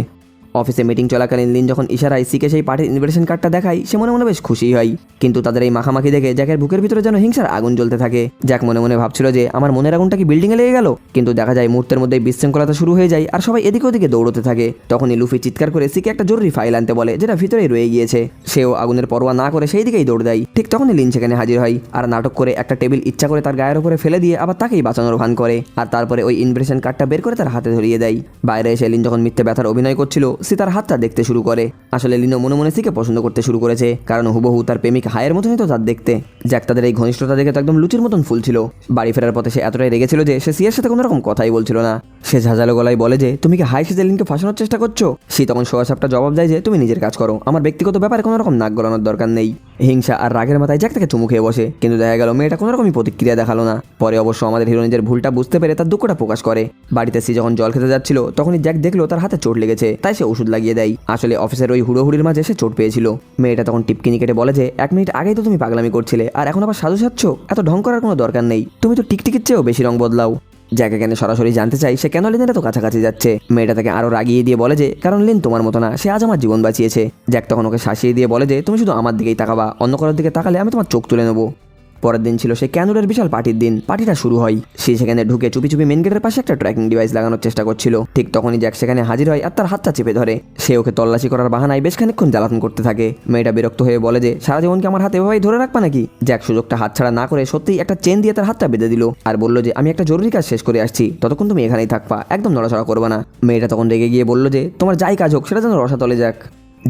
অফিসে মিটিং চলাকালীন লিন যখন ইশারায় সিকে সেই পার্টির ইনভিটেশন কার্ডটা দেখায়, সে মনে মনে বেশ খুশি হয়। কিন্তু তাদের এই মাখামাখি দেখে জ্যাকের বুকের ভিতরে যেন হিংসার আগুন জ্বলতে থাকে। জ্যাক মনে মনে ভাবছিল যে আমার মনের আগুনটা কি বিল্ডিংয়ে লেগে গেল, কিন্তু দেখা যায় মুহূর্তের মধ্যেই বিশৃঙ্খলতা শুরু হয়ে যায় আর সবাই এদিকে ওদিকে দৌড়তে থাকে। তখনই লুফি চিৎকার করে সিকে একটা জরুরি ফাইল আনতে বলে, যেটা ভিতরেই রয়ে গিয়েছে। সেও আগুনের পরোয়া না করে সেই দিকেই দৌড় দেয়। ঠিক তখনই লিন সেখানে হাজির হয় আর নাটক করে একটা টেবিল ইচ্ছা করে তার গায়ের উপরে ফেলে দিয়ে আবার তাকেই বাঁচানোর ভান করে, আর তারপরে ওই ইনভিটেশন কার্ডটা বের করে তার হাতে ধরিয়ে দেয়। বাইরে এসে লিন যখন মিথ্যে ব্যথার অভিনয় করছিল, সি তার হাতটা দেখতে শুরু করে। আসলে লিনো মনে মনে সিকে পছন্দ করতে শুরু করেছে, কারণ হুবহু তার প্রেমিক হায়ের মতনই তো তার দেখতে। জ্যাক তাদের এই ঘনিষ্ঠতা দেখে তো একদম লুচির মতন ফুল ছিল। বাড়ি ফেরার পথে সে এতটাই রেগেছিল যে সে সিয়ের সাথে কোনো রকম কথাই বলছিল না। সে ঝাঁঝালো গলায় বলে যে তুমি কি হাই সেজে লিনকে ফাঁসানোর চেষ্টা করছো। সে তখন সোয়াসাপটা জবাব দেয় যে তুমি নিজের কাজ করো, আমার ব্যক্তিগত ব্যাপারে কোনো রকম নাক গলানোর দরকার নেই। হিংসা আর রাগের মাথায় জ্যাক তাকে চুমু খেয়ে বসে, কিন্তু দেখা গেল মেয়েটা কোনো রকমই প্রতিক্রিয়া দেখালো না। পরে অবশ্য আমাদের হিরো নিজের ভুলটা বুঝতে পেরে তার দুঃখটা প্রকাশ করে। বাড়িতে সি যখন জল খেতে যাচ্ছিল, তখনই জ্যাক দেখলো তার হাতে চোট লেগেছে, তাই সে ওষুধ লাগিয়ে দেয়। আসলে অফিসের ওই হুড়োহুড়ির মাঝে সে চোট পেয়েছিল। মেয়েটা তখন টিপকিনি কেটে বলে যে 1 মিনিট আগেই তো তুমি পাগলামি করছিলে, আর এখন আবার সাজু সাজছ, এত ঢং করার কোনো দরকার নেই, তুমি তো টিকটিকির চেয়েও বেশি রং বদলাও। জ্যাক এখানে সরাসরি জানতে চাই সে কেন লিনের এত কাছাকাছি যাচ্ছে। মেয়েটা তাকে আরো রাগিয়ে দিয়ে বলে যে কারণ লিন তোমার মতো না, সে আজ আমার জীবন বাঁচিয়েছে। জ্যাক তখন ওকে শাসিয়ে দিয়ে বলে যে তুমি শুধু আমার দিকেই তাকাবা, অন্য কারোর দিকে তাকালে আমি তোমার চোখ তুলে নেবো। পরের দিন ছিল সেই ক্যানোডের বিশাল পার্টির দিন। পার্টিটা শুরু হয়। সে সেখানে ঢুকে চুপি চুপি মেন গেটের পাশে একটা ট্র্যাকিং ডিভাইস লাগানোর চেষ্টা করছিল। ঠিক তখনই জ্যাক সেখানে হাজির হয় আর তার হাতটা চেপে ধরে। সে ওকে তল্লাশি করার বাহানায় বেশ খানিকক্ষণ জ্বালাতন করতে থাকে। মেয়েটা বিরক্ত হয়ে বলে যে সারা জীবনকে আমার হাতে এভাবেই ধরে রাখবা নাকি। জ্যাক সুযোগটা হাতছাড়া না করে সত্যিই একটা চেন দিয়ে তার হাতটা বেঁধে দিল আর বলল যে আমি একটা জরুরি কাজ শেষ করে আসছি, ততক্ষণ তুমি এখানেই থাকবা, একদম নড়াচড়া করবে না। মেয়েটা তখন রেগে গিয়ে বলল যে তোমার যাই কাজ হোক সেটা যেন রসাতলে যাক।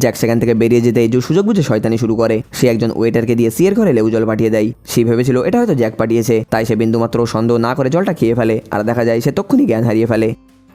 জ্যাক সেখান থেকে বেরিয়ে যেতে যে সুযোগ বুঝে শয়তানি শুরু করে। সে একজন ওয়েটারকে দিয়ে সিয়ের ঘরে লেবু জল পাঠিয়ে দেয়। সে ভেবেছিল এটা হয়তো জ্যাক পাঠিয়েছে, তাই সে বিন্দুমাত্র সন্দেহ না করে জলটা খেয়ে ফেলে, আর দেখা যায় সে তক্ষুনি জ্ঞান হারিয়ে ফেলে।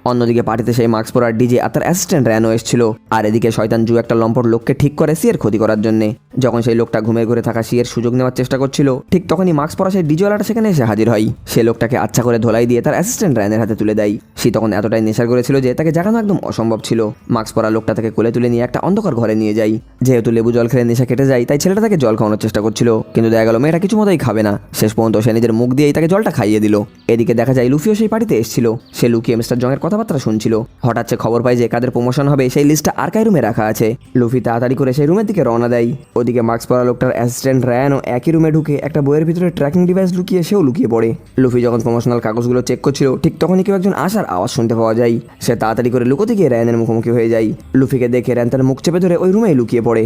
অন্যদিকে পার্টিতে সেই মাস্ক পরার ডিজে আর তার অ্যাসিস্ট্যান্ট র্যানো এসেছিল, আর এদিকে শয়তান জু একটা লম্পট লোককে ঠিক করে সিয়ের ক্ষতি করার জন্য। যখন সেই লোকটা ঘুমের ঘরে থাকা সিয়ের সুযোগ নেওয়ার চেষ্টা করছিল, ঠিক তখনই মাস্ক পরা সেই ডিজওয়ালাটা সেখানে এসে হাজির হয়। সে লোকটাকে আচ্ছা করে ধোলাই দিয়ে তার অ্যাসিস্ট্যান্ট র্যানের হাতে তুলে দেয়। সে তখন এতটাই নেশার করেছিল যে তাকে জাগানো একদম অসম্ভব ছিল। মাস্ক পরা লোকটা তাকে কোলে তুলে নিয়ে একটা অন্ধকার ঘরে নিয়ে যায়। যেহেতু লেবু জল খেলে নেশা কেটে যায়, তাই ছেলেটা তাকে জল খাওয়ানোর চেষ্টা করছিল, কিন্তু দেখা গেল মেয়েটা কিছু মতোই খাবে না। শেষ পর্যন্ত সে নিজের মুখ দিয়েই তাকে জলটা খাইয়ে দিল। এদিকে দেখা যায় লুফিও সেই পার্টিতে এসেছিল। সে লুকিয়ে মিস্টার জংয়ের কথাবার্তা শুনছিল। হঠাৎ সে খবর পায় যে কাদের প্রমোশন হবে সেই লিস্টটা আর্কাই রুমে রাখা আছে। লুফি তাড়াতাড়ি করে সেই রুমের দিকে রওনা দেয়। ওদিকে মাস্ক পরা লোকটার অ্যাসিস্ট্যান্ট রায়ানও একই রুমে ঢুকে একটা বইয়ের ভিতরে ট্র্যাকিং ডিভাইস লুকিয়ে সেও লুকিয়ে পড়ে। লুফি যখন প্রমোশনাল কাগজগুলো চেক করছিল, ঠিক তখনই কেউ একজন আসার আওয়াজ শুনতে পাওয়া যায়। সে তাড়াতাড়ি করে লুকোতে গিয়ে রায়ানের মুখোমুখি হয়ে যায়। লুফিকে দেখে রায়ান তার মুখ চেপে ধরে ওই রুমেই লুকিয়ে পড়ে।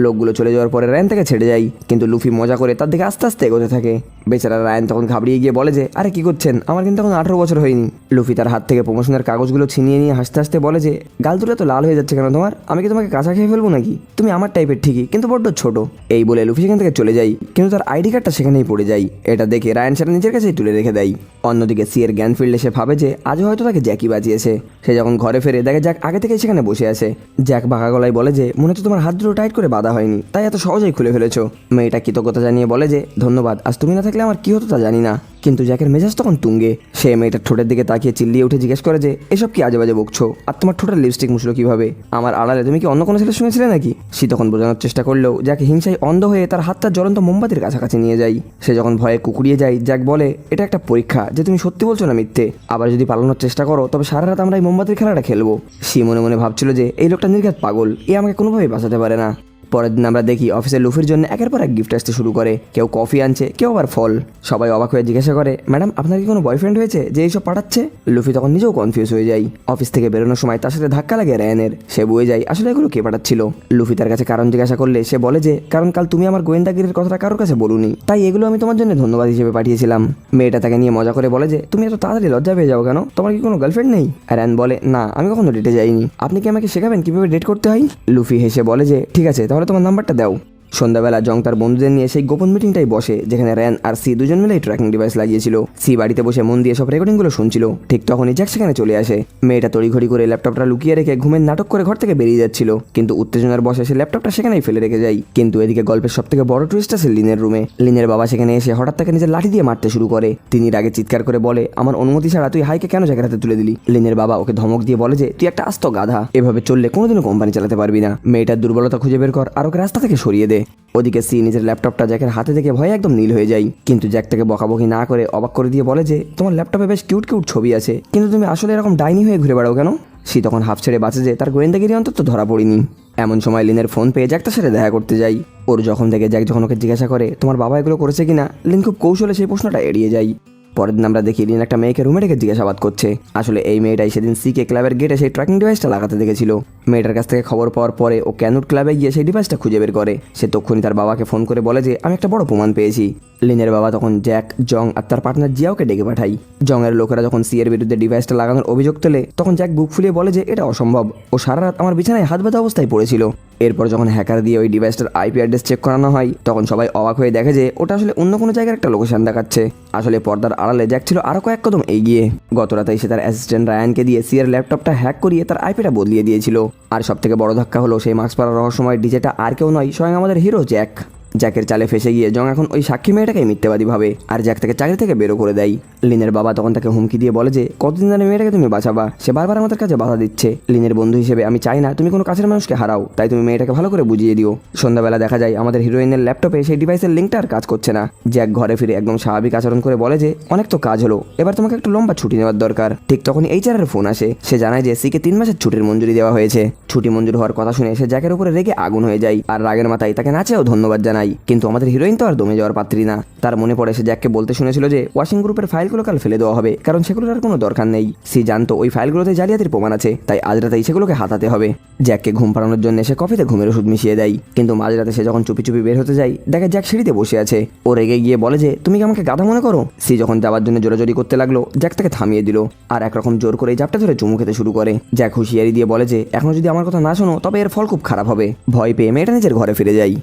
লোকগুলো চলে যাওয়ার পরে রায়ান তাকে ছেড়ে যায়, কিন্তু লুফি মজা করে তার দিকে আস্তে আস্তে এগোতে থাকে। বেচারা রায়ান তখন ঘাবড়িয়ে গিয়ে বলে যে আরে কি করছেন, আমার কিন্তু এখন 18 বছর হয়নি। লুফি তার হাত থেকে প্রমোশনের কাগজগুলো ছিনিয়ে নিয়ে হাসতে হাসতে বলে যে গাল দুটো তো লাল হয়ে যাচ্ছে কেন তোমার, আমি কি তোমাকে কাঁচা খেয়ে ফেলবো নাকি, তুমি আমার টাইপের ঠিকই কিন্তু বড্ড ছোট। এই বলে লুফি সেখান থেকে চলে যায়, কিন্তু তার আইডি কার্ডটা সেখানেই পড়ে যায়। এটা দেখে রায়ান সেটা নিজের কাছেই তুলে রেখে দেয়। অন্যদিকে সিয়ের জ্ঞান ফিরলে সে ভাবে যে আজও হয়তো তাকে জ্যাকই বাঁচিয়েছে। সে যখন ঘরে ফেরে দেখে জ্যাক আগে থেকেই সেখানে বসে আছে। জ্যাক বাঁকা গলায় বলে যে মনে হচ্ছে তোমার হাত দুটো টাইট করে বাঁধা হয়নি, তাই এত সহজেই খুলে ফেলেছো। মেয়েটা কৃতজ্ঞতা জানিয়ে বলে যে ধন্যবাদ, আজ তুমি না থাকলে আমার কি হতো তা জানি না। কিন্তু জ্যাকের মেজাজ তখন তুঙ্গে। সে মেয়েটার ঠোঁটের দিকে তাকিয়ে চিল্লিয়ে উঠে জিজ্ঞেস করে যে এসব কি আজে বাজে বকছো, আর তোমার ঠোঁটের লিপস্টিক মুছলো কিভাবে, আমার আড়ালে তুমি কি অন্য কোনো ছেলে শুনেছিলে নাকি। সে তখন বোঝানোর চেষ্টা করলেও জ্যাকে হিংসায় অন্ধ হয়ে তার হাতটা জ্বলন্ত মোমবাতির কাছাকাছি নিয়ে যায়। সে যখন ভয়ে কুকুরিয়ে যায়, জ্যাক বলে এটা একটা পরীক্ষা যে তুমি সত্যি বলছো না মিথ্যে, আবার যদি পালানোর চেষ্টা করো তবে সারা রাত আমরা এই মোমবাতির খেলাটা খেলবো। সে মনে মনে ভাবছিল যে এই লোকটা নির্ঘাত পাগল, এ আমাকে কোনোভাবেই বাঁচাতে পারে না। পরের দিন আমরা দেখি অফিসে লুফির জন্য একের পর এক গিফট আসতে শুরু করে। কেউ কফি আনছে, কেউ আবার ফল। সবাই অবাক হয়ে জিজ্ঞাসা করে ম্যাডাম আপনার কি কোনো বয়ফ্রেন্ড হয়েছে যে এইসব পাঠাচ্ছে। লুফি তখন নিজেও কনফিউজ হয়ে যায়। অফিস থেকে বেরোনোর সময় তার সাথে ধাক্কা লাগে রায়ানের। সে বুঝে যায় আসলে এগুলো কে পাঠাচ্ছিল। লুফি তার কাছে কারণ জিজ্ঞাসা করলে সে বলে যে কারণ কাল তুমি আমার গোয়েন্দাগিরির কথাটা কারোর কাছে বলুনি, তাই এগুলো আমি তোমার জন্য ধন্যবাদ হিসেবে পাঠিয়েছিলাম। মেয়েটা তাকে নিয়ে মজা করে বলে যে তুমি এত তাড়াতাড়ি লজ্জা পেয়ে যাও কেন, তোমার কি কোনো গার্লফ্রেন্ড নেই। রায়ান বলে না, আমি কখনো ডেটে যাইনি, আপনি কি আমাকে শেখাবেন কিভাবে ডেট করতে হয়। লুফি হেসে বলে যে ঠিক আছে তাহলে তোমার নাম্বারটা দাও। সন্ধ্যাবেলা জং তার বন্ধুদের নিয়ে সেই গোপন মিটিংটাই বসে, যেখানে র্যান আর সি দুজন মিলে ট্র্যাকিং ডিভাইস লাগিয়েছিল। সি বাড়িতে বসে মন দিয়ে সব রেকর্ডিংগুলো শুনছিল। ঠিক তখনই জ্যাক সেখানে চলে আসে। মেয়েটা তড়িঘড়ি করে ল্যাপটপটা লুকিয়ে রেখে ঘুমের নাটক করে ঘর থেকে বেরিয়ে যাচ্ছিল, কিন্তু উত্তেজনার বসে সে ল্যাপটপটা সেখানেই ফেলে রেখে যায়। কিন্তু এদিকে গল্পের সব থেকে বড় টুইস্ট আছে লিনের রুমে। লিনের বাবা সেখানে এসে হঠাৎ তাকে নিজের লাঠি দিয়ে মারতে শুরু করে। তিনি রাগে চিৎকার করে বলে, আমার অনুমতি ছাড়া তুই হাইকে কেন জ্যাকের হাতে তুলে দিলি? লিনের বাবা ওকে ধমক দিয়ে বলে যে তুই একটা আস্ত গাধা, এভাবে চললে কোনোদিনও কোম্পানি চালাতে পারবি না। মেয়েটার দুর্বলতা খুঁজে বের কর আর ওকে রাস্তা থেকে সরিয়ে দে। ওদিকে সি নিজের ল্যাপটপটা জ্যাকের হাতে থেকে ভয়ে একদম নীল হয়ে যায়, কিন্তু জ্যাক তাকে বকাবকি না করে অবাক করে দিয়ে বলে যে তোমার ল্যাপটপে বেশ কিউট কিউট ছবি আছে, কিন্তু তুমি আসলে এরকম ডাইনি হয়ে ঘুরে বেড়াও কেন? সি তখন হাফ ছেড়ে বাঁচে যে তার গোয়েন্দাগিরি অন্তত ধরা পড়েনি। এমন সময় লিনের ফোন পেয়ে জ্যাক তার সাথে দেখা করতে যাই। ওর যখন থেকে জ্যাক যখন ওকে জিজ্ঞাসা করে তোমার বাবা এগুলো করেছে কিনা, লিন খুব কৌশলে সেই প্রশ্নটা এড়িয়ে যায়। পরের দিন আমরা দেখি লিন একটা মেয়েকে রুমে রেখে জিজ্ঞাসাবাদ করছে। আসলে এই মেয়েটাই সেদিন সিকে ক্লাবের গেটে সেই ট্র্যাকিং ডিভাইসটা লাগাতে দেখেছিল। মেয়েটার কাছ থেকে খবর পাওয়ার পরে ও ক্যানুট ক্লাবে গিয়ে সেই ডিভাইসটা খুঁজে বের করে। সে তখনই তার বাবাকে ফোন করে বলে যে আমি একটা বড় প্রমাণ পেয়েছি। লিনের বাবা তখন জ্যাক, জং আর তার পার্টনার জিয়াওকে ডেকে পাঠাই। জং এর লোকেরা যখন সি এর বিরুদ্ধে ডিভাইসটা লাগানোর অভিযোগ তোলে, তখন জ্যাক বুক ফুলিয়ে বলে যে এটা অসম্ভব, ও সারা রাত আমার বিছানায় হাত বাঁধা অবস্থায় পড়েছিল। এরপর যখন হ্যাকার দিয়ে ওই ডিভাইসটার আইপি অ্যাড্রেস চেক করানো হয়, তখন সবাই অবাক হয়ে দেখে যে ওটা আসলে অন্য কোনো জায়গার একটা লোকেশন দেখাচ্ছে। আসলে পর্দার আড়ালে জ্যাক ছিল আরো কয়েক কদম এগিয়ে। গত রাতেই সে তার অ্যাসিস্ট্যান্ট রায়ানকে দিয়ে সি এর ল্যাপটপটা হ্যাক করিয়ে তার আইপিটা বদলিয়ে দিয়েছিল। আর সব থেকে বড় ধাক্কা হলো সেই মাস্ক পরা রহস্যময় ডিজেটা আর কেউ নয়, স্বয়ং আমাদের হিরো জ্যাক। জ্যাকের চালে ফেসে গিয়ে জং এখন ওই সাক্ষী মেয়েটাকে মিথ্যাবাদী ভাবে আর জ্যাক তাকে চাকরি থেকে বেরো করে দেয়। লিনের বাবা তখন তাকে হুমকি দিয়ে বলে যে কতদিন ধরে মেয়েটাকে তুমি বাঁচাবা, সে বারবার আমাদের কাছে বাধা দিচ্ছে। লিনের বন্ধু হিসেবে আমি চাই না তুমি কোনো কাছের মানুষকে হারাও, তাই তুমি মেয়েটাকে ভালো করে বুঝিয়ে দিও। সন্ধ্যাবেলা দেখা যায় আমাদের হিরোইনের ল্যাপটপে সেই ডিভাইসের লিঙ্কটা আর কাজ করছে না। জ্যাক ঘরে ফিরে একদম স্বাভাবিক আচরণ করে বলে যে অনেক তো কাজ হলো, এবার তোমাকে একটু লম্বা ছুটি নেওয়ার দরকার। ঠিক তখনই এইচআরের ফোন আসে। সে জানায় যে সিকে 3 মাসের ছুটির মঞ্জুরি দেওয়া হয়েছে। ছুটি মঞ্জুর হওয়ার কথা শুনে সে জ্যাকের উপরে রেগে আগুন হয়ে যায় আর রাগের মাথায় তাকে নাচেও ধন্যবাদ জানাই। কিন্তু আমাদের হিরোইন তো আর দমে যাওয়ার পাত্রী না। তার মনে পড়ে সে জ্যাককে বলতে শুনেছিল যে ওয়াশিং গ্রুপের ফাইলগুলো কাল ফেলে দেওয়া হবে, কারণ সেগুলোর আর কোনো দরকার নেই। সে জানতো ওই ফাইলগুলোতে জালিয়াতির প্রমাণ আছে, তাই আজ রাতেই সেগুলোকে হাতাতে হবে। জ্যাককে ঘুম পাড়ানোর জন্য সে কফিতে ঘুমের ওষুধ মিশিয়ে দেয়, কিন্তু মাঝরাতে সে যখন চুপি চুপি বের হতে যায়, দেখে জ্যাক সিঁড়িতে বসে আছে। ও রেগে গিয়ে বলে যে তুমি কি আমাকে গাধা মনে করো? সি যখন যাওয়ার জন্য জোরাজোরি করতে লাগলো, জ্যাক তাকে থামিয়ে দিল আর একরকম জোর করে জাপটা ধরে চুমু খেতে শুরু করে। জ্যাক হুঁশিয়ারি দিয়ে বলে যে এখনো যদি আমার কথা না শোনো তবে এর ফল খুব খারাপ হবে। ভয় পেয়ে মেয়েটা নিজের ঘরে ফিরে যায়।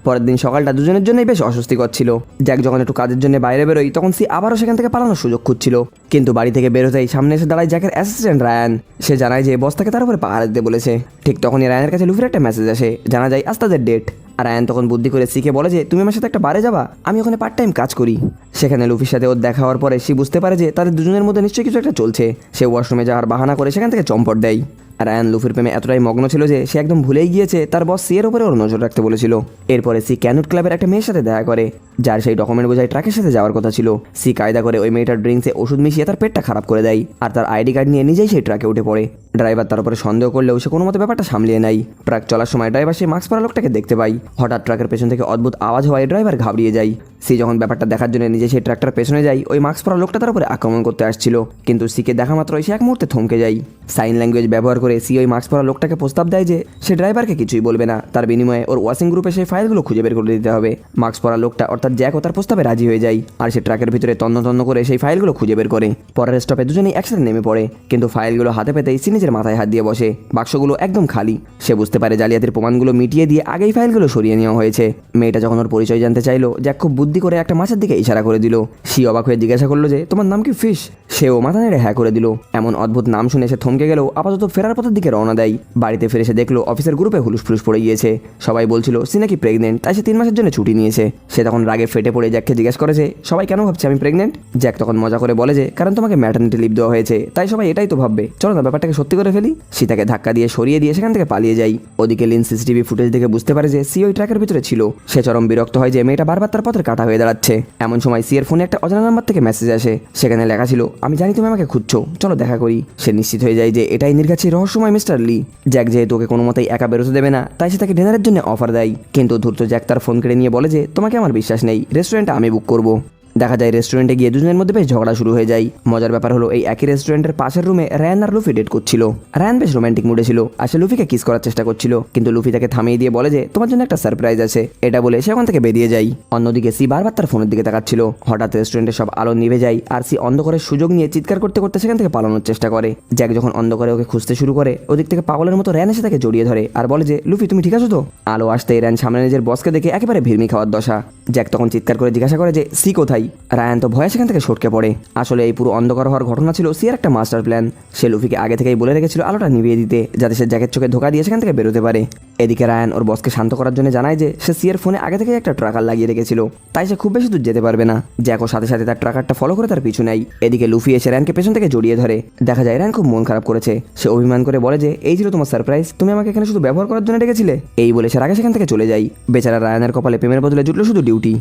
পরের দিন সকালটা দুজনের জন্যই বেশ অস্বস্তিকর ছিল। জ্যাক যখন একটু কাজের জন্য বাইরে বেরোয়, তখন সি আবারও সেখান থেকে পালানোর সুযোগ খুঁজছিল, কিন্তু বাড়ি থেকে বেরোতেই সামনে এসে দাঁড়ায় জ্যাকের অ্যাসিস্ট্যান্ট রায়ান। সে জানায় যে বস তাকে তার উপরে পাহাড় দিতে বলেছে। ঠিক তখনই রায়ানের কাছে লুফির একটা মেসেজ আসে, জানা যায় আজ তাদের ডেট। আর রায়ান তখন বুদ্ধি করে সিকে বলে যে তুমি আমার সাথে একটা বারে যাবা, আমি ওখানে পার্ট টাইম কাজ করি। সেখানে লুফির সাথে ওর দেখা হওয়ার পরে সে বুঝতে পারে যে তাদের দুজনের মধ্যে নিশ্চয়ই কিছু একটা চলছে। সে ওয়াশরুমে যাওয়ার বাহানা করে সেখান থেকে চম্পট দেয়। রায়ান লুফির প্রেমে এতটাই মগ্ন ছিল যে সে একদম ভুলেই গিয়েছে তার বস সি এর উপরে ওর নজর রাখতে বলেছিল। এরপরে সি ক্যানুট ক্লাবের একটা মেয়ের সাথে দেখা করে, যার সেই ডকুমেন্ট বোঝাই ট্রাকের সাথে যাওয়ার কথা ছিল। সি কায়দা করে ওই মেয়েটার ড্রিঙ্কসে ওষুধ মিশিয়ে তার পেটটা খারাপ করে দেয় আর তার আইডি কার্ড নিয়ে নিজেই সেই ট্রাকে উঠে পড়ে। ড্রাইভার তার উপরে সন্দেহ করলেও সে কোনো মতে ব্যাপারটা সামলিয়ে নেয়। ট্রাক চলার সময় ড্রাইভার সেই মাস্ক পরা লোকটাকে দেখতে পাই। হঠাৎ ট্রাকের পেছন থেকে অদ্ভুত আওয়াজ হওয়ায় ড্রাইভার ঘাবড়িয়ে যায়। সি যখন ব্যাপারটা দেখার জন্য নিজে সেই ট্রাকটার পেছনে যায়, ওই মাস্ক পরা লোকটা তার উপরে আক্রমণ করতে আসছিল, কিন্তু সিকে দেখা মাত্রই সে এক মুহূর্তে থমকে যায়। সাইন ল্যাঙ্গুয়েজ ব্যবহার করে সি ওই মাস্ক পরা লোকটাকে প্রস্তাব দেয় যে সে ড্রাইভারকে কিছুই বলবে না, তার বিনিময়ে ওর ওয়াশিং গ্রুপে সেই ফাইলগুলো খুঁজে বের করে দিতে হবে। মাস্ক পরা লোকটা অর্থাৎ জ্যাক ও তার প্রস্তাবে রাজি হয়ে যায় আর সে ট্রাকের ভিতরে তন্ন করে সেই ফাইলগুলো খুঁজে বের করে। পরের স্টপে দুজনেই একসাথে নেমে পড়ে, কিন্তু ফাইলগুলো হাতে পেতেই সি নিজের মাথায় হাত দিয়ে বসে। বাক্সগুলো একদম খালি। সে বুঝতে পারে জালিয়াতির প্রমাণগুলো মিটিয়ে দিয়ে আগেই ফাইলগুলো সরিয়ে নেওয়া হয়েছে। মেয়েটা যখন ওর পরিচয় জানতে চাইলো, জ্যাক খুব বুদ্ধি করে একটা মাছের দিকে ইশারা করে দিল। সি অবাক হয়ে জিজ্ঞাসা করলো যে তোমার নাম কি ফিশ? সেও মাথা নেড়ে হ্যাঁ করে দিল। এমন অদ্ভুত নাম শুনে সে থমকে গেলেও আপাতত ফেরার পথের দিকে রওনা দেয়। বাড়িতে ফিরে সে দেখলো অফিসের গ্রুপে হুলুস পড়ে গিয়েছে। সবাই বলছিল সি নাকি প্রেগনেন্ট, তাই সে 3 মাসের জন্য ছুটি নিয়েছে। সে তখন রাগে ফেটে পড়ে জ্যাককে জিজ্ঞেস করেছে সবাই কেন ভাবছে আমি প্রেগনেন্ট? জ্যাক তখন মজা করে বলে যে কারণ তোমাকে ম্যাটারনিটি লিভ দেওয়া হয়েছে, তাই সবাই এটাই তো ভাববে, চলো না ব্যাপারটাকে সত্যি করে ফেলি। সি তাকে ধাক্কা দিয়ে সরিয়ে দিয়ে সেখান থেকে পালিয়ে যায়। ওদিকে লিন সিসিটিভি ফুটেজ দেখে বুঝতে পারে যে সি ওই ট্র্যাকের ভিতরে ছিল। সে চরম বিরক্ত হয় যে মেয়েটা বারবার তার পথের কাটা হয়ে দাঁড়াচ্ছে। এমন সময় সি এর ফোনে একটা অজানা নাম্বার থেকে মেসেজ আসে। সেখানে লেখা ছিল আমি জানি তুমি আমাকে খুঁজছো, চলো দেখা করি। সে নিশ্চিত হয়ে যায় যে এটাই নির্ঘাতী রহস্যময় মিস্টার লি। জ্যাক যেহেতু ওকে কোনো মতেই একা বেরোতে দেবে না, তাই সে তাকে ডিনারের জন্য অফার দেয়, কিন্তু ধূর্ত জ্যাক তার ফোন কেড়ে নিয়ে বলে যে তোমাকে আমার বিশ্বাস নেই, রেস্টুরেন্টটা আমি বুক করবো। দেখা যায় রেস্টুরেন্টে গিয়ে দুজনের মধ্যে বেশ ঝগড়া শুরু হয়ে যায়। মজার ব্যাপার হলো এই একই রেস্টুরেন্টের পাশের রুমে রায়ান আর লুফি ডেট করছিল। রায়ান বেশ রোমান্টিক মুডে ছিল আর সে লুফিকে কিস করার চেষ্টা করছিল, কিন্তু লুফি তাকে থামিয়ে দিয়ে বলে যে তোমার জন্য একটা সারপ্রাইজ আছে। এটা বলে সে ওখান থেকে বেরিয়ে যায়। অন্যদিকে সি বারবার তার ফোনের দিকে তাকাচ্ছিল। হঠাৎ রেস্টুরেন্টের সব আলো নিভে যায় আর সি অন্ধকারের সুযোগ নিয়ে চিৎকার করতে করতে সেখান থেকে পালানোর চেষ্টা করে। জ্যাক যখন অন্ধকারে ওকে খুঁজতে শুরু করে, ওদিক থেকে পাগলের মতো র্যান এসে তাকে জড়িয়ে ধরে আর বলে যে লুফি তুমি ঠিক আছো তো? আলো আসতেই র্যান সামনে নিজের বসকে দেখে একেবারে ভিড়মি খাওয়ার দশা। জ্যাক তখন চিৎকার করে জিজ্ঞাসা করে যে সি কোথায়? রায়ান তো ভয়ে সেখান থেকে সটকে পড়ে। আসলে এই পুরো অন্ধকার হওয়ার ঘটনা ছিল সির একটা মাস্টার প্ল্যান। সে লুফিকে আগে থেকেই বলে রেখেছিল আলোটা নিভিয়ে দিতে, যাতে সে জ্যাকের চোখে ধোকা দিয়ে সেখান থেকে বেরোতে পারে। এদিকে রায়ান ওর বসকে শান্ত করার জন্য জানায় যে সে সিয়ের ফোনে আগে থেকে একটা ট্র্যাকার লাগিয়ে রেখেছিল, তাই সে খুব বেশি দূর যেতে পারবে না। জ্যাকও সাথে সাথে তার ট্র্যাকারটা ফলো করে তার পিছু নেয়। এদিকে লুফি এসে র্যানকে পেছন থেকে জড়িয়ে ধরে। দেখা যায় র্যান খুব মন খারাপ করেছে। সে অভিমান করে বলে যে এই ছিল তোমার সারপ্রাইজ, তুমি আমাকে এখানে শুধু ব্যবহার করার জন্য ডেকেছিলে। এই বলে সে আগে সেখান থেকে চলে যায়। বেচারা রায়ানের কপালে প্রেমের বদলে জুটলো শুধু ডিউটি।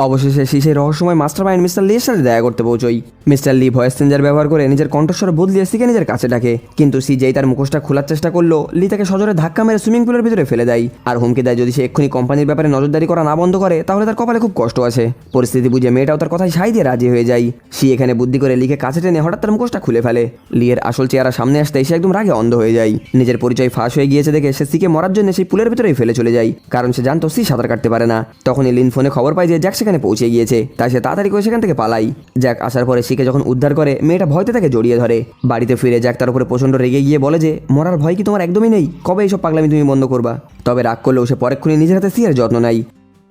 অবশেষে সেই রহস্যময় মাস্টারমাইন্ড মিস্টার লির সাথে দেখা করতে পৌঁছই। মিস্টার লি ভয়েস চেঞ্জার ব্যবহার করে নিজের কণ্ঠস্বর বদলিয়ে সিকে নিজের কাছে ডাকে, কিন্তু সি যেই তার মুখোশটা খোলার চেষ্টা করলো, লি তাকে সজোরে ধাক্কা মেরে সুইমিং পুলের ভিতরে ফেলে দেয় আর হুমকি দেয় যদি সে এক্ষুনি কোম্পানির ব্যাপারে নজরদারি করা না বন্ধ করে তাহলে তার কপালে খুব কষ্ট আছে। পরিস্থিতি বুঝে মেয়েটাও তার কথায় সাই দিয়ে রাজি হয়ে যায়। সি এখানে বুদ্ধি করে লিকে কাছে টেনে হঠাৎ তার মুখোশটা খুলে ফেলে। লিয়ের আসল চেহারা সামনে আসতেই সে একদম রাগে অন্ধ হয়ে যায়। নিজের পরিচয় ফাঁস হয়ে গিয়েছে দেখে সে সিকে মরার জন্য সেই পুলের ভিতরেই ফেলে চলে যায়, কারণ সে জানতো সি সাঁতার কাটতে পারে না। তখনই লিন ফোনে খবর পায় যে জ্যাক সেখানে পৌঁছে গিয়েছে, তাই সে তাড়াতাড়ি করে সেখান থেকে পালাই। জ্যাক আসার পরে সিকে যখন উদ্ধার করে, মেয়েটা ভয়তে তাকে জড়িয়ে ধরে। বাড়িতে ফিরে জ্যাক তার উপরে প্রচন্ড রেগে গিয়ে বলে যে মরার ভয় কি তোমার একদমই নেই? কবে এইসব পাগলামি তুমি বন্ধ করবা? তবে রাগ করলেও সে পরেক্ষণে নিজের হাতে সিয়ের যত্ন নেয়।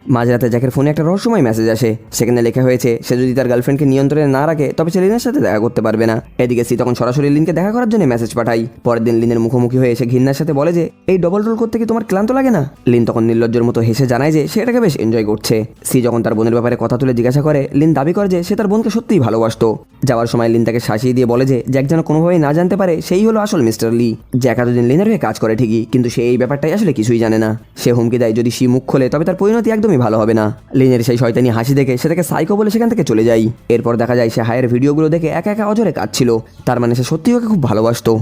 মাঝরাতে জ্যাকের ফোনে একটা রহস্যময় মেসেজ আসে। সেখানে লেখা হয়েছে সে যদি তার গার্লফ্রেন্ডকে নিয়ন্ত্রণে না রাখে তবে সে লিনের সাথে দেখা করতে পারবে না। এদিকে সি তখন সরাসরি লিনকে দেখা করার জন্য মেসেজ পাঠাই। পরের দিন লিনের মুখোমুখি হয়ে এসে ঘৃণার সাথে বলে যে এই ডবল রোল করতে কি তোমার ক্লান্ত লাগে না? লিন তখন নির্লজ্জের মতো হেসে জানায় যে সে এটাকে বেশ এনজয় করছে। সি যখন তার বোনের ব্যাপারে কথা তুলে জিজ্ঞাসা করে, লিন দাবি করে যে সে তার বোনকে সত্যিই ভালোবাসতো। যাওয়ার সময় লিন তাকে শাসিয়ে দিয়ে বলে যে জ্যাক যেন কোনোভাবেই না জানতে পারে সেই হলো আসল মিস্টার লি। জ্যাক এতদিন লিনের হয়ে কাজ করে ঠিকই, কিন্তু সে এই ব্যাপারটাই আসলে কিছুই জানে না। সে হুমকি দেয় যদি সি মুখ খোলে তবে তার পরিণতি একদমই ভালো হবে না। লিনের সেই শয়তানি হাসি দেখে সে তাকে সাইকো বলে সেখান থেকে চলে যায়। এরপর দেখা যায় সে হায়ের ভিডিওগুলো দেখে একা একা অজরে কাঁদছিল। তার মানে সে সত্যিই ওকে খুব ভালোবাসতো।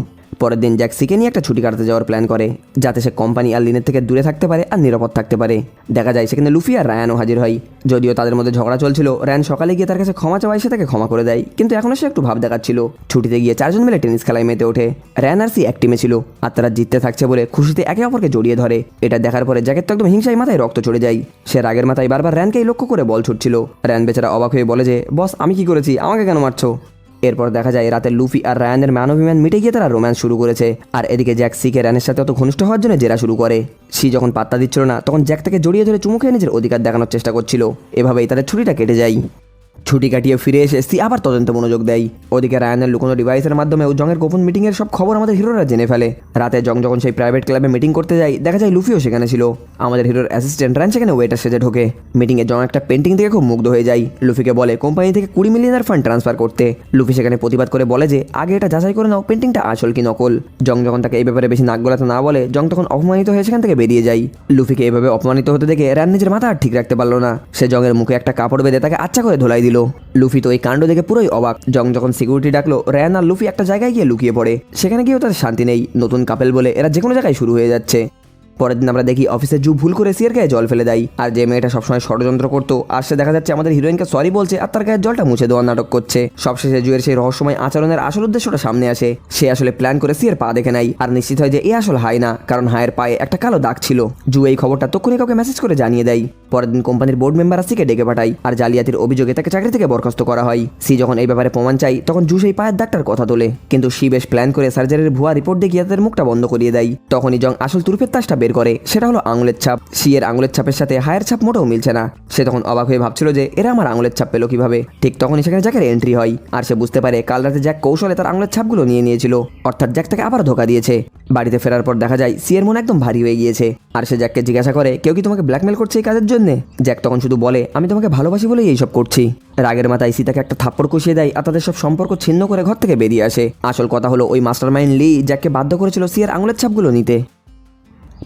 পরের দিন জ্যাক সিকে নিয়ে একটা ছুটি কাটাতে যাওয়ার প্ল্যান করে, যাতে সে কোম্পানি আর লিনের থেকে দূরে থাকতে পারে আর নিরাপদ থাকতে পারে। দেখা যায় সেখানে লুফি আর রায়ানও হাজির হয়। যদিও তাদের মধ্যে ঝগড়া চলছিল, রায়ান সকালে গিয়ে তার কাছে ক্ষমা চাওয়ায় সে তাকে ক্ষমা করে দেয়, কিন্তু এখনও সে একটু ভাব দেখাচ্ছিল। ছুটিতে গিয়ে চারজন মিলে টেনিস খেলায় মেতে ওঠে। রায়ান আর সি এক টিমে ছিল আর তারা জিততে থাকছে বলে খুশিতে একে অপরকে জড়িয়ে ধরে। এটা দেখার পরে জ্যাকের তো একদম হিংসায় মাথায় রক্ত চড়ে যায়। সে রাগের মাথায় বারবার রায়ানকেই লক্ষ্য করে বল ছুটছিল। রায়ান বেচারা অবাক হয়ে বলে যে বস আমি কি করেছি, আমাকে কেন মারছো? এরপর দেখা যায় রাতে লুফি আর রায়ানের মানবিমান মিটে গিয়ে তারা রোম্যান্স শুরু করেছে। আর এদিকে জ্যাক সিকে রায়ানের সাথে অত ঘনিষ্ঠ হওয়ার জন্য জেরা শুরু করে। সি যখন পাত্তা দিচ্ছিল না তখন জ্যাক তাকে জড়িয়ে ধরে চুমু খেয়ে নিজের অধিকার দেখানোর চেষ্টা করছিল। এভাবেই তাদের ছুটিটা কেটে যায়। ছুটি কাটিয়ে ফিরে এসে সি আবার তদন্তে মনোযোগ দেয়। ওদিকে রায়ানের লুকোনো ডিভাইসের মাধ্যমে ও জংয়ের গোপন মিটিংয়ের সব খবর আমাদের হিরোরা জেনে ফেলে। রাতে জং যখন সেই প্রাইভেট ক্লাবে মিটিং করতে যায়, দেখা যায় লুফিও সেখানে ছিল। আমাদের হিরোর অ্যাসিস্ট্যান্ট রায়ান সেখানে ওয়েটার সেজে ঢোকে। মিটিংয়ে জং একটা পেন্টিং থেকে খুব মুগ্ধ হয়ে যায়। লুফিকে বলে কোম্পানি থেকে 20 মিলিয়নের ফান্ড ট্রান্সফার করতে। লুফি সেখানে প্রতিবাদ করে বলে যে আগে এটা যাচাই করে নাও পেন্টিংটা আসল কি নকল। জং যখন তাকে এই ব্যাপারে বেশি নাক গলাতে না বলে, জং তখন অপমানিত হয়ে সেখান থেকে বেরিয়ে যায়। লুফিকে এভাবে অপমানিত হতে দেখে রায়ান নিজের মাথা আর ঠিক রাখতে পারলো না। সে জংয়ের মুখে একটা কাপড় বেঁধে তাকে আচ্ছা করে ধোলাই দিল। লুফি তো এই কাণ্ড দেখে পুরোই অবাক। জং যখন সিকিউরিটি ডাকলো, রায়ান আর লুফি একটা জায়গায় গিয়ে লুকিয়ে পড়ে। সেখানে গিয়েও তাদের শান্তি নেই। নতুন কাপেল বলে এরা যে কোনো জায়গায় শুরু হয়ে যাচ্ছে। পরের দিন আমরা দেখি অফিসে জু ভুল করে সিয়ের গায়ে জল ফেলে দেয়। আর যে মেয়েটা সবসময় ষড়যন্ত্র করতো, আর সে দেখা যাচ্ছে আমাদের হিরোইনকে সরি বলছে আর তার গায়ের জলটা মুছে দেওয়ার নাটক করছে। সবশেষে জুয়ের সেই রহস্যময় আচরণের আসল উদ্দেশ্যটা সামনে আসে। সে আসলে প্ল্যান করে সিয়ের পা দেখে নেয় আর নিশ্চিত হয় যে এ আসল হাই না, কারণ হায়ের পায়ে একটা কালো দাগ ছিল। জু এই খবরটা তখনই কাউকে মেসেজ করে জানিয়ে দেয়। পরের দিন কোম্পানির বোর্ড মেম্বার সিকে ডেকে পাঠায় আর জালিয়াতির অভিযোগে তাকে চাকরি থেকে বরখাস্ত করা হয়। সি যখন এই ব্যাপারে প্রমাণ চাই তখন জু সেই পায়ের দাগটার কথা তোলে, কিন্তু সি বেশ প্ল্যান করে সার্জারির ভুয়া রিপোর্ট দেখিয়ে তাদের মুখটা বন্ধ করিয়ে দেয়। তখনই জং আসল তুরুপের তাসটা বের করে, সেটা হলো আঙুলের ছাপ। সি এর আঙুলের ছাপের সাথে হায়ের ছাপ মোটেও মিলছে না। সে তখন অবাক হয়ে ভাবছিল যে এরা আমার আঙুলের ছাপ পেলো কিভাবে। ঠিক তখনই সেখানে জ্যাকের এন্ট্রি হয় আর সে বুঝতে পারে কাল রাতে জ্যাক কৌশলে তার আঙুলের ছাপগুলো নিয়ে নিয়েছিল, অর্থাৎ জ্যাক তাকে আবার ধোকা দিয়েছে। বাড়িতে ফেরার পর দেখা যায় সি এর মন একদম ভারী হয়ে গিয়েছে আর সে জ্যাককে জিজ্ঞাসা করে কেউ কি তোমাকে ব্ল্যাকমেল করছে এই কাজের জন্য? জ্যাক তখন শুধু বলে আমি তোমাকে ভালোবাসি বলেই এইসব করছি। রাগের মাথায় সি তাকে একটা থাপ্পড় কষিয়ে দেয় আর তাদের সব সম্পর্ক ছিন্ন করে ঘর থেকে বেরিয়ে আসে। আসল কথা হলো ওই মাস্টারমাইন্ড লি জ্যাককে বাধ্য করেছিল সি এর আঙুলের ছাপগুলো নিতে।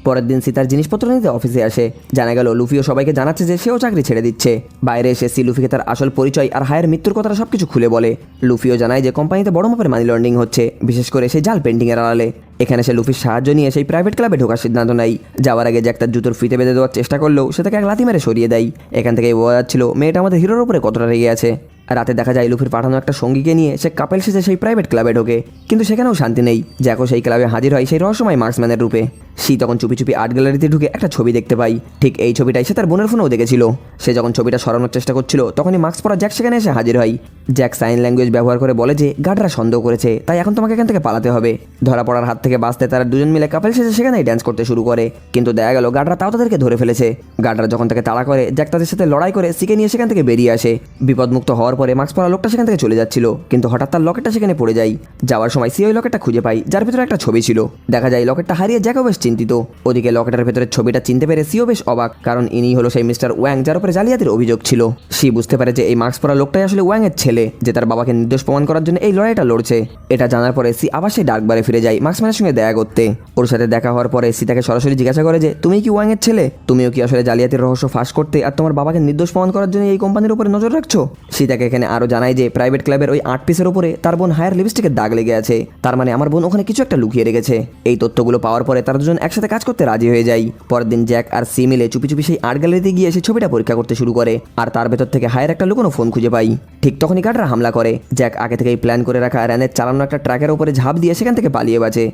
পরের দিন সি তার জিনিসপত্র নিতে অফিসে আসে। জানা গেল লুফিও সবাইকে জানাচ্ছে যে সেও চাকরি ছেড়ে দিচ্ছে। বাইরে এসে সি লুফিকে তার আসল পরিচয় আর হায়ের মৃত্যুর কথাটা সবকিছু খুলে বলে। লুফিও জানায় যে কোম্পানিতে বড় মাপের মানি লন্ডারিং হচ্ছে, বিশেষ করে সেই জাল পেন্টিং এর আড়ালে। এখানে সে লুফির সাহায্য নিয়ে সেই প্রাইভেট ক্লাবে ঢোকার সিদ্ধান্ত নেয়। যাওয়ার আগে জ্যাক তার জুতোর ফিতে বেঁধে দেওয়ার চেষ্টা করলেও সে তাকে এক লাথি মেরে সরিয়ে দেয়। এখান থেকেই বোঝা যাচ্ছিল মেয়েটা আমাদের হিরোর উপরে কতটা রেগে আছে। রাতে দেখা যায় লুফির পাঠানো একটা সঙ্গীকে নিয়ে সে কাপেল সেজে সেই প্রাইভেট ক্লাবে ঢোকে, কিন্তু সেখানেও শান্তি নেই। জ্যাকও সেই ক্লাবে হাজির হয় সেই রহস্যময় মার্কসম্যানের রূপে। সি তখন চুপি চুপি আর্ট গ্যালারিতে ঢুকে একটা ছবি দেখতে পাই। ঠিক এই ছবিটাই সে তার বোনের ফোনেও দেখেছিল। সে যখন ছবিটা সরানোর চেষ্টা করছিল তখনই মাস্ক পরা জ্যাক সেখানে এসে হাজির হয়। জ্যাক সাইন ল্যাঙ্গুয়েজ ব্যবহার করে বলে যে গার্ডরা সন্দেহ করেছে, তাই এখন তোমাকে এখান থেকে পালাতে হবে। ধরা পড়ার হাত থেকে বাঁচতে তারা দুজন মিলে কাপেল সেজে সেখানেই ড্যান্স করতে শুরু করে, কিন্তু দেখা গেল গার্ডরা তাও তাদেরকে ধরে ফেলেছে। গার্ডরা যখন তাকে তাড়া করে জ্যাক তাদের সাথে লড়াই করে সিকে নিয়ে সেখান থেকে বেরিয়ে আসে। বিপদমুক্ত হওয়ার পরে মাস্ক পরা লোকটা সেখান থেকে চলে যাচ্ছিল, কিন্তু হঠাৎ তার লকেটটা সেখানে পড়ে যায়। যাওয়ার সময় সি ওই লকেটটা খুঁজে পায়, যার ভিতরে একটা ছবি ছিল। দেখা যায় লকেটটা হারিয়ে জ্যাকও বেশ চিন্তিত। ওদিকে লকেটের ভেতরে ছবিটা চিনতে পেরে সিও বেশ অবাক, কারণ ইনি হলো সেই মিস্টার ওয়াং যার উপরে জালিয়াতির অভিযোগ ছিল। সি বুঝতে পারে যে এই মাস্ক পরা লোকটাই আসলে ওয়াং এর ছেলে, যে তার বাবাকে নির্দোষ প্রমাণ করার জন্য এই লড়াইটা লড়ছে। এটা জানার পরে সি আবার সেই ডার্কবারে ফিরে যায় মার্কসম্যানের সঙ্গে দেখা করতে। ওর সাথে দেখা হওয়ার পরে সি তাকে সরাসরি জিজ্ঞাসা করে যে তুমি কি ওয়াং এর ছেলে? তুমিও কি আসলে জালিয়াতির রহস্য ফাঁস করতে আর তোমার বাবাকে নির্দোষ প্রমাণ করার জন্য এই কোম্পানির উপরে নজর রাখছো? সি তাকে এখানে আরো জানায় যে প্রাইভেট ক্লাবের ওই 8 পিসের উপরে তার বোন হায়ার লিপস্টিকের দাগ লেগে আছে, তার মানে আমার বোন ওখানে কিছু একটা লুকিয়ে রেখেছে। এই তথ্যগুলো পাওয়ার পরে তারা দুজন একসাথে কাজ করতে রাজি হয়ে যায়। পরের দিন জ্যাক আর সি মিলে চুপি চুপি সেই আর্ট গ্যালারিতে গিয়ে সেই ছবিটা পরীক্ষা করতে শুরু করে, আর তার ভেতর থেকে হায়ার একটা লুকোনো ফোন খুঁজে পাই। ঠিক তখনই গার্ডরা হামলা করে। জ্যাক আগে থেকেই প্ল্যান করে রাখা র্যানের চালানো একটা ট্রাকের উপরে ঝাঁপ দিয়ে সেখান থেকে পালিয়ে বাঁচে।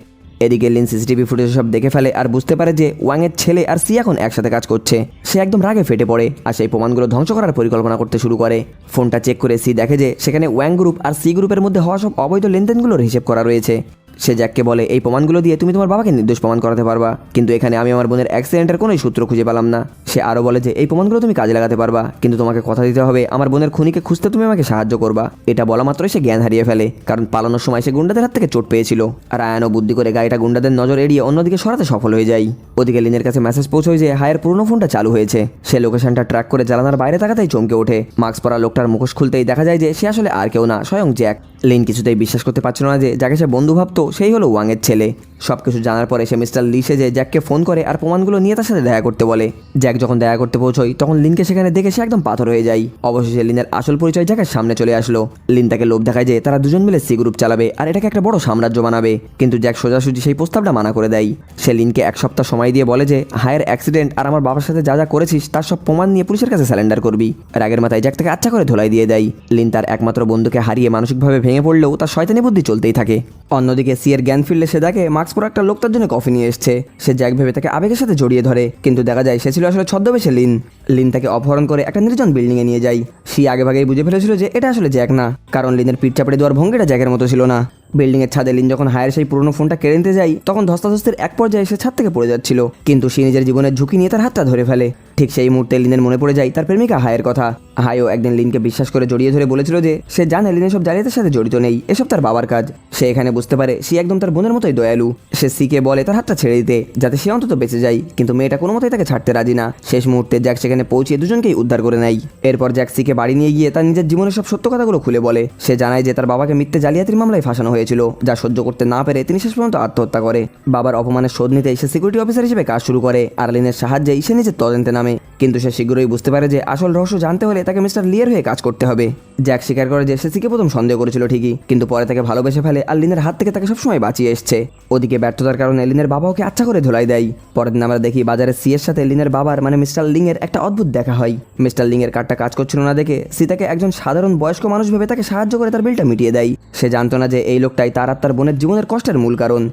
এদিকে লিন সিসিটিভি ফুটেজ সব দেখে ফেলে আর বুঝতে পারে যে ওয়াংয়ের ছেলে আর সি এখন একসাথে কাজ করছে। সে একদম রাগে ফেটে পড়ে আর সেই প্রমাণগুলো ধ্বংস করার পরিকল্পনা করতে শুরু করে। ফোনটা চেক করে সি দেখে যে সেখানে ওয়াং গ্রুপ আর সি গ্রুপের মধ্যে হওয়া সব অবৈধ লেনদেনগুলোর হিসেব করা রয়েছে। সে জ্যাককে বলে এই প্রমাণগুলো দিয়ে তুমি তোমার বাবাকে নির্দোষ প্রমাণ করাতে পারবা, কিন্তু এখানে আমি আমার বোনের অ্যাক্সিডেন্টের কোনো সূত্র খুঁজে পেলাম না। সে আরও বলে যে এই প্রমাণগুলো তুমি কাজে লাগাতে পারবা, কিন্তু তোমাকে কথা দিতে হবে আমার বোনের খুনিকে খুঁজতে তুমি আমাকে সাহায্য করবা। এটা বলা মাত্রই সে জ্ঞান হারিয়ে ফেলে, কারণ পালানোর সময় সে গুন্ডাদের হাত থেকে চোট পেয়েছিল। আর আয়ানও বুদ্ধি করে গাড়িটা গুন্ডাদের নজর এড়িয়ে অন্যদিকে সরাতে সফল হয়ে যায়। ওদিকে লিনের কাছে মেসেজ পৌঁছয় যে হায়ের পুরনো ফোনটা চালু হয়েছে। সে লোকেশনটা ট্র্যাক করে জানালার বাইরে তাকাতেই চমকে ওঠে। মাস্ক পরা লোকটার মুখোশ খুলতেই দেখা যায় যে সে আসলে আর কেউ না, স্বয়ং জ্যাক। লিন কিছুতেই বিশ্বাস করতে পারছিল না যে যাকে সে বন্ধু ভাবতো সেই হলো ওয়াংয়ের ছেলে। সবকিছু জানার পরে সে মিস্টার লি সেজে জ্যাককে ফোন করে আর প্রমাণগুলো নিয়ে তার সাথে দেখা করতে বলে। জ্যাক যখন দেখা করতে পৌঁছয় তখন লিনকে সেখানে দেখে সে একদম পাথর হয়ে যায়। অবশেষে লিনের আসল পরিচয় জ্যাকের সামনে চলে আসলো। লিন তাকে লোভ দেখায় যে তারা দুজন মিলে সি গ্রুপ চালাবে আর এটাকে একটা বড় সাম্রাজ্য বানাবে, কিন্তু জ্যাক সোজাসুজি সেই প্রস্তাবটা মানা করে দেয়। সে লিনকে 1 সপ্তাহ সময় দিয়ে বলে যে হায়ের অ্যাক্সিডেন্ট আর আমার বাবার সাথে যা যা করেছিস তার সব প্রমাণ নিয়ে পুলিশের কাছে স্যালেন্ডার করবি। রাগের মাথায় জ্যাক তাকে আচ্ছা করে ধোলাই দিয়ে দেয়। লিন তার একমাত্র বন্ধুকে হারিয়ে মানসিকভাবে ভেঙে পড়লেও তার শয়তানি বুদ্ধি চলতেই থাকে। অন্যদিকে সি এর জ্ঞান ফিরলে সে দেখে মাস্ক পরা একটা লোক তার জন্য কফি নিয়ে এসছে। সে জ্যাক ভেবে তাকে আবেগের সাথে জড়িয়ে ধরে, কিন্তু দেখা যায় সে ছিল আসলে ছদ্মবেশে লিন। লিন তাকে অপহরণ করে একটা নির্জন বিল্ডিংয়ে নিয়ে যায়। সি আগেভাগেই বুঝে ফেলেছিল যে এটা আসলে জ্যাক না, কারণ লিনের পিঠ চাপড়ে দেওয়ার ভঙ্গিটা জ্যাকের মতো ছিল না। বিল্ডিংয়ের ছাদে লিন যখন হায়ের সেই পুরনো ফোনটা কেড়ে নিতে যায় তখন ধস্তাধস্তির এক পর্যায়ে সে ছাদ থেকে পড়ে যাচ্ছিল, কিন্তু সে নিজের জীবনের ঝুঁকি নিয়ে তার হাতটা ধরে ফেলে। ঠিক সেই মুহূর্তে লিনের মনে পড়ে যায় তার প্রেমিকা হায়ের কথা। হাইও একদিন লিনকে বিশ্বাস করে জড়িয়ে ধরে বলেছিল যে সে জানে লিন এসব জালিয়াতির সাথে জড়িত নেই, এসব তার বাবার কাজ। সে এখানে বুঝতে পারে সে একদম তার বোনের মতোই দয়ালু। সে সিকে বলে তার হাতটা ছেড়ে দিতে যাতে সে অন্তত বেঁচে যায়, কিন্তু মেয়েটা কোনো মতেই তাকে ছাড়তে রাজি না। শেষ মুহূর্তে জ্যাক সেখানে পৌঁছে দুজনকেই উদ্ধার করে নেয়। এরপর জ্যাক সিকে বাড়ি নিয়ে গিয়ে তার নিজের জীবনের সব সত্য কথাগুলো খুলে বলে। সে জানায় যে তার বাবাকে মিথ্যে জালিয়াতির মামলায় ফাঁসানো হয়েছিল, যা সহ্য করতে না পেরে তিনি শেষ পর্যন্ত আত্মহত্যা করে। বাবার অপমানের শোধ নিতেই সে সিকিউরিটি অফিসার হিসেবে কাজ শুরু করে আর লিনের সাহায্যেই সে নিজের তদন্তে নামে। কিন্তু সে শীঘ্রই বুঝতে পারে যে আসল রহস্য জানতে হলে তাকে মিস্টার লিয়ের হয়ে কাজ করতে হবে। জ্যাক স্বীকার করে যে সে সিকে প্রথম সন্দেহ করেছিল ঠিকই, কিন্তু পরে তাকে ভালোবেসে ফেলে আর লিনের হাত থেকে তাকে সবসময় বাঁচিয়ে এসছে। ওদিকে ব্যর্থতার কারণে লিনের বাবা ওকে আচ্ছা করে ধোলাই দেয়। পরের দিন আমরা দেখি বাজারে সি এর সাথে লিনের বাবার মানে মিস্টার লিং এর একটা অদ্ভুত দেখা হয়। মিস্টার লিং এর কার্ডটা কাজ করছিল না দেখে সি তাকে একজন সাধারণ বয়স্ক মানুষ ভেবে তাকে সাহায্য করে তার বিলটা মিটিয়ে দেয়। সে জানতো না যে এই লোকটাই তার আর তার বোনের জীবনের কষ্টের মূল কারণ।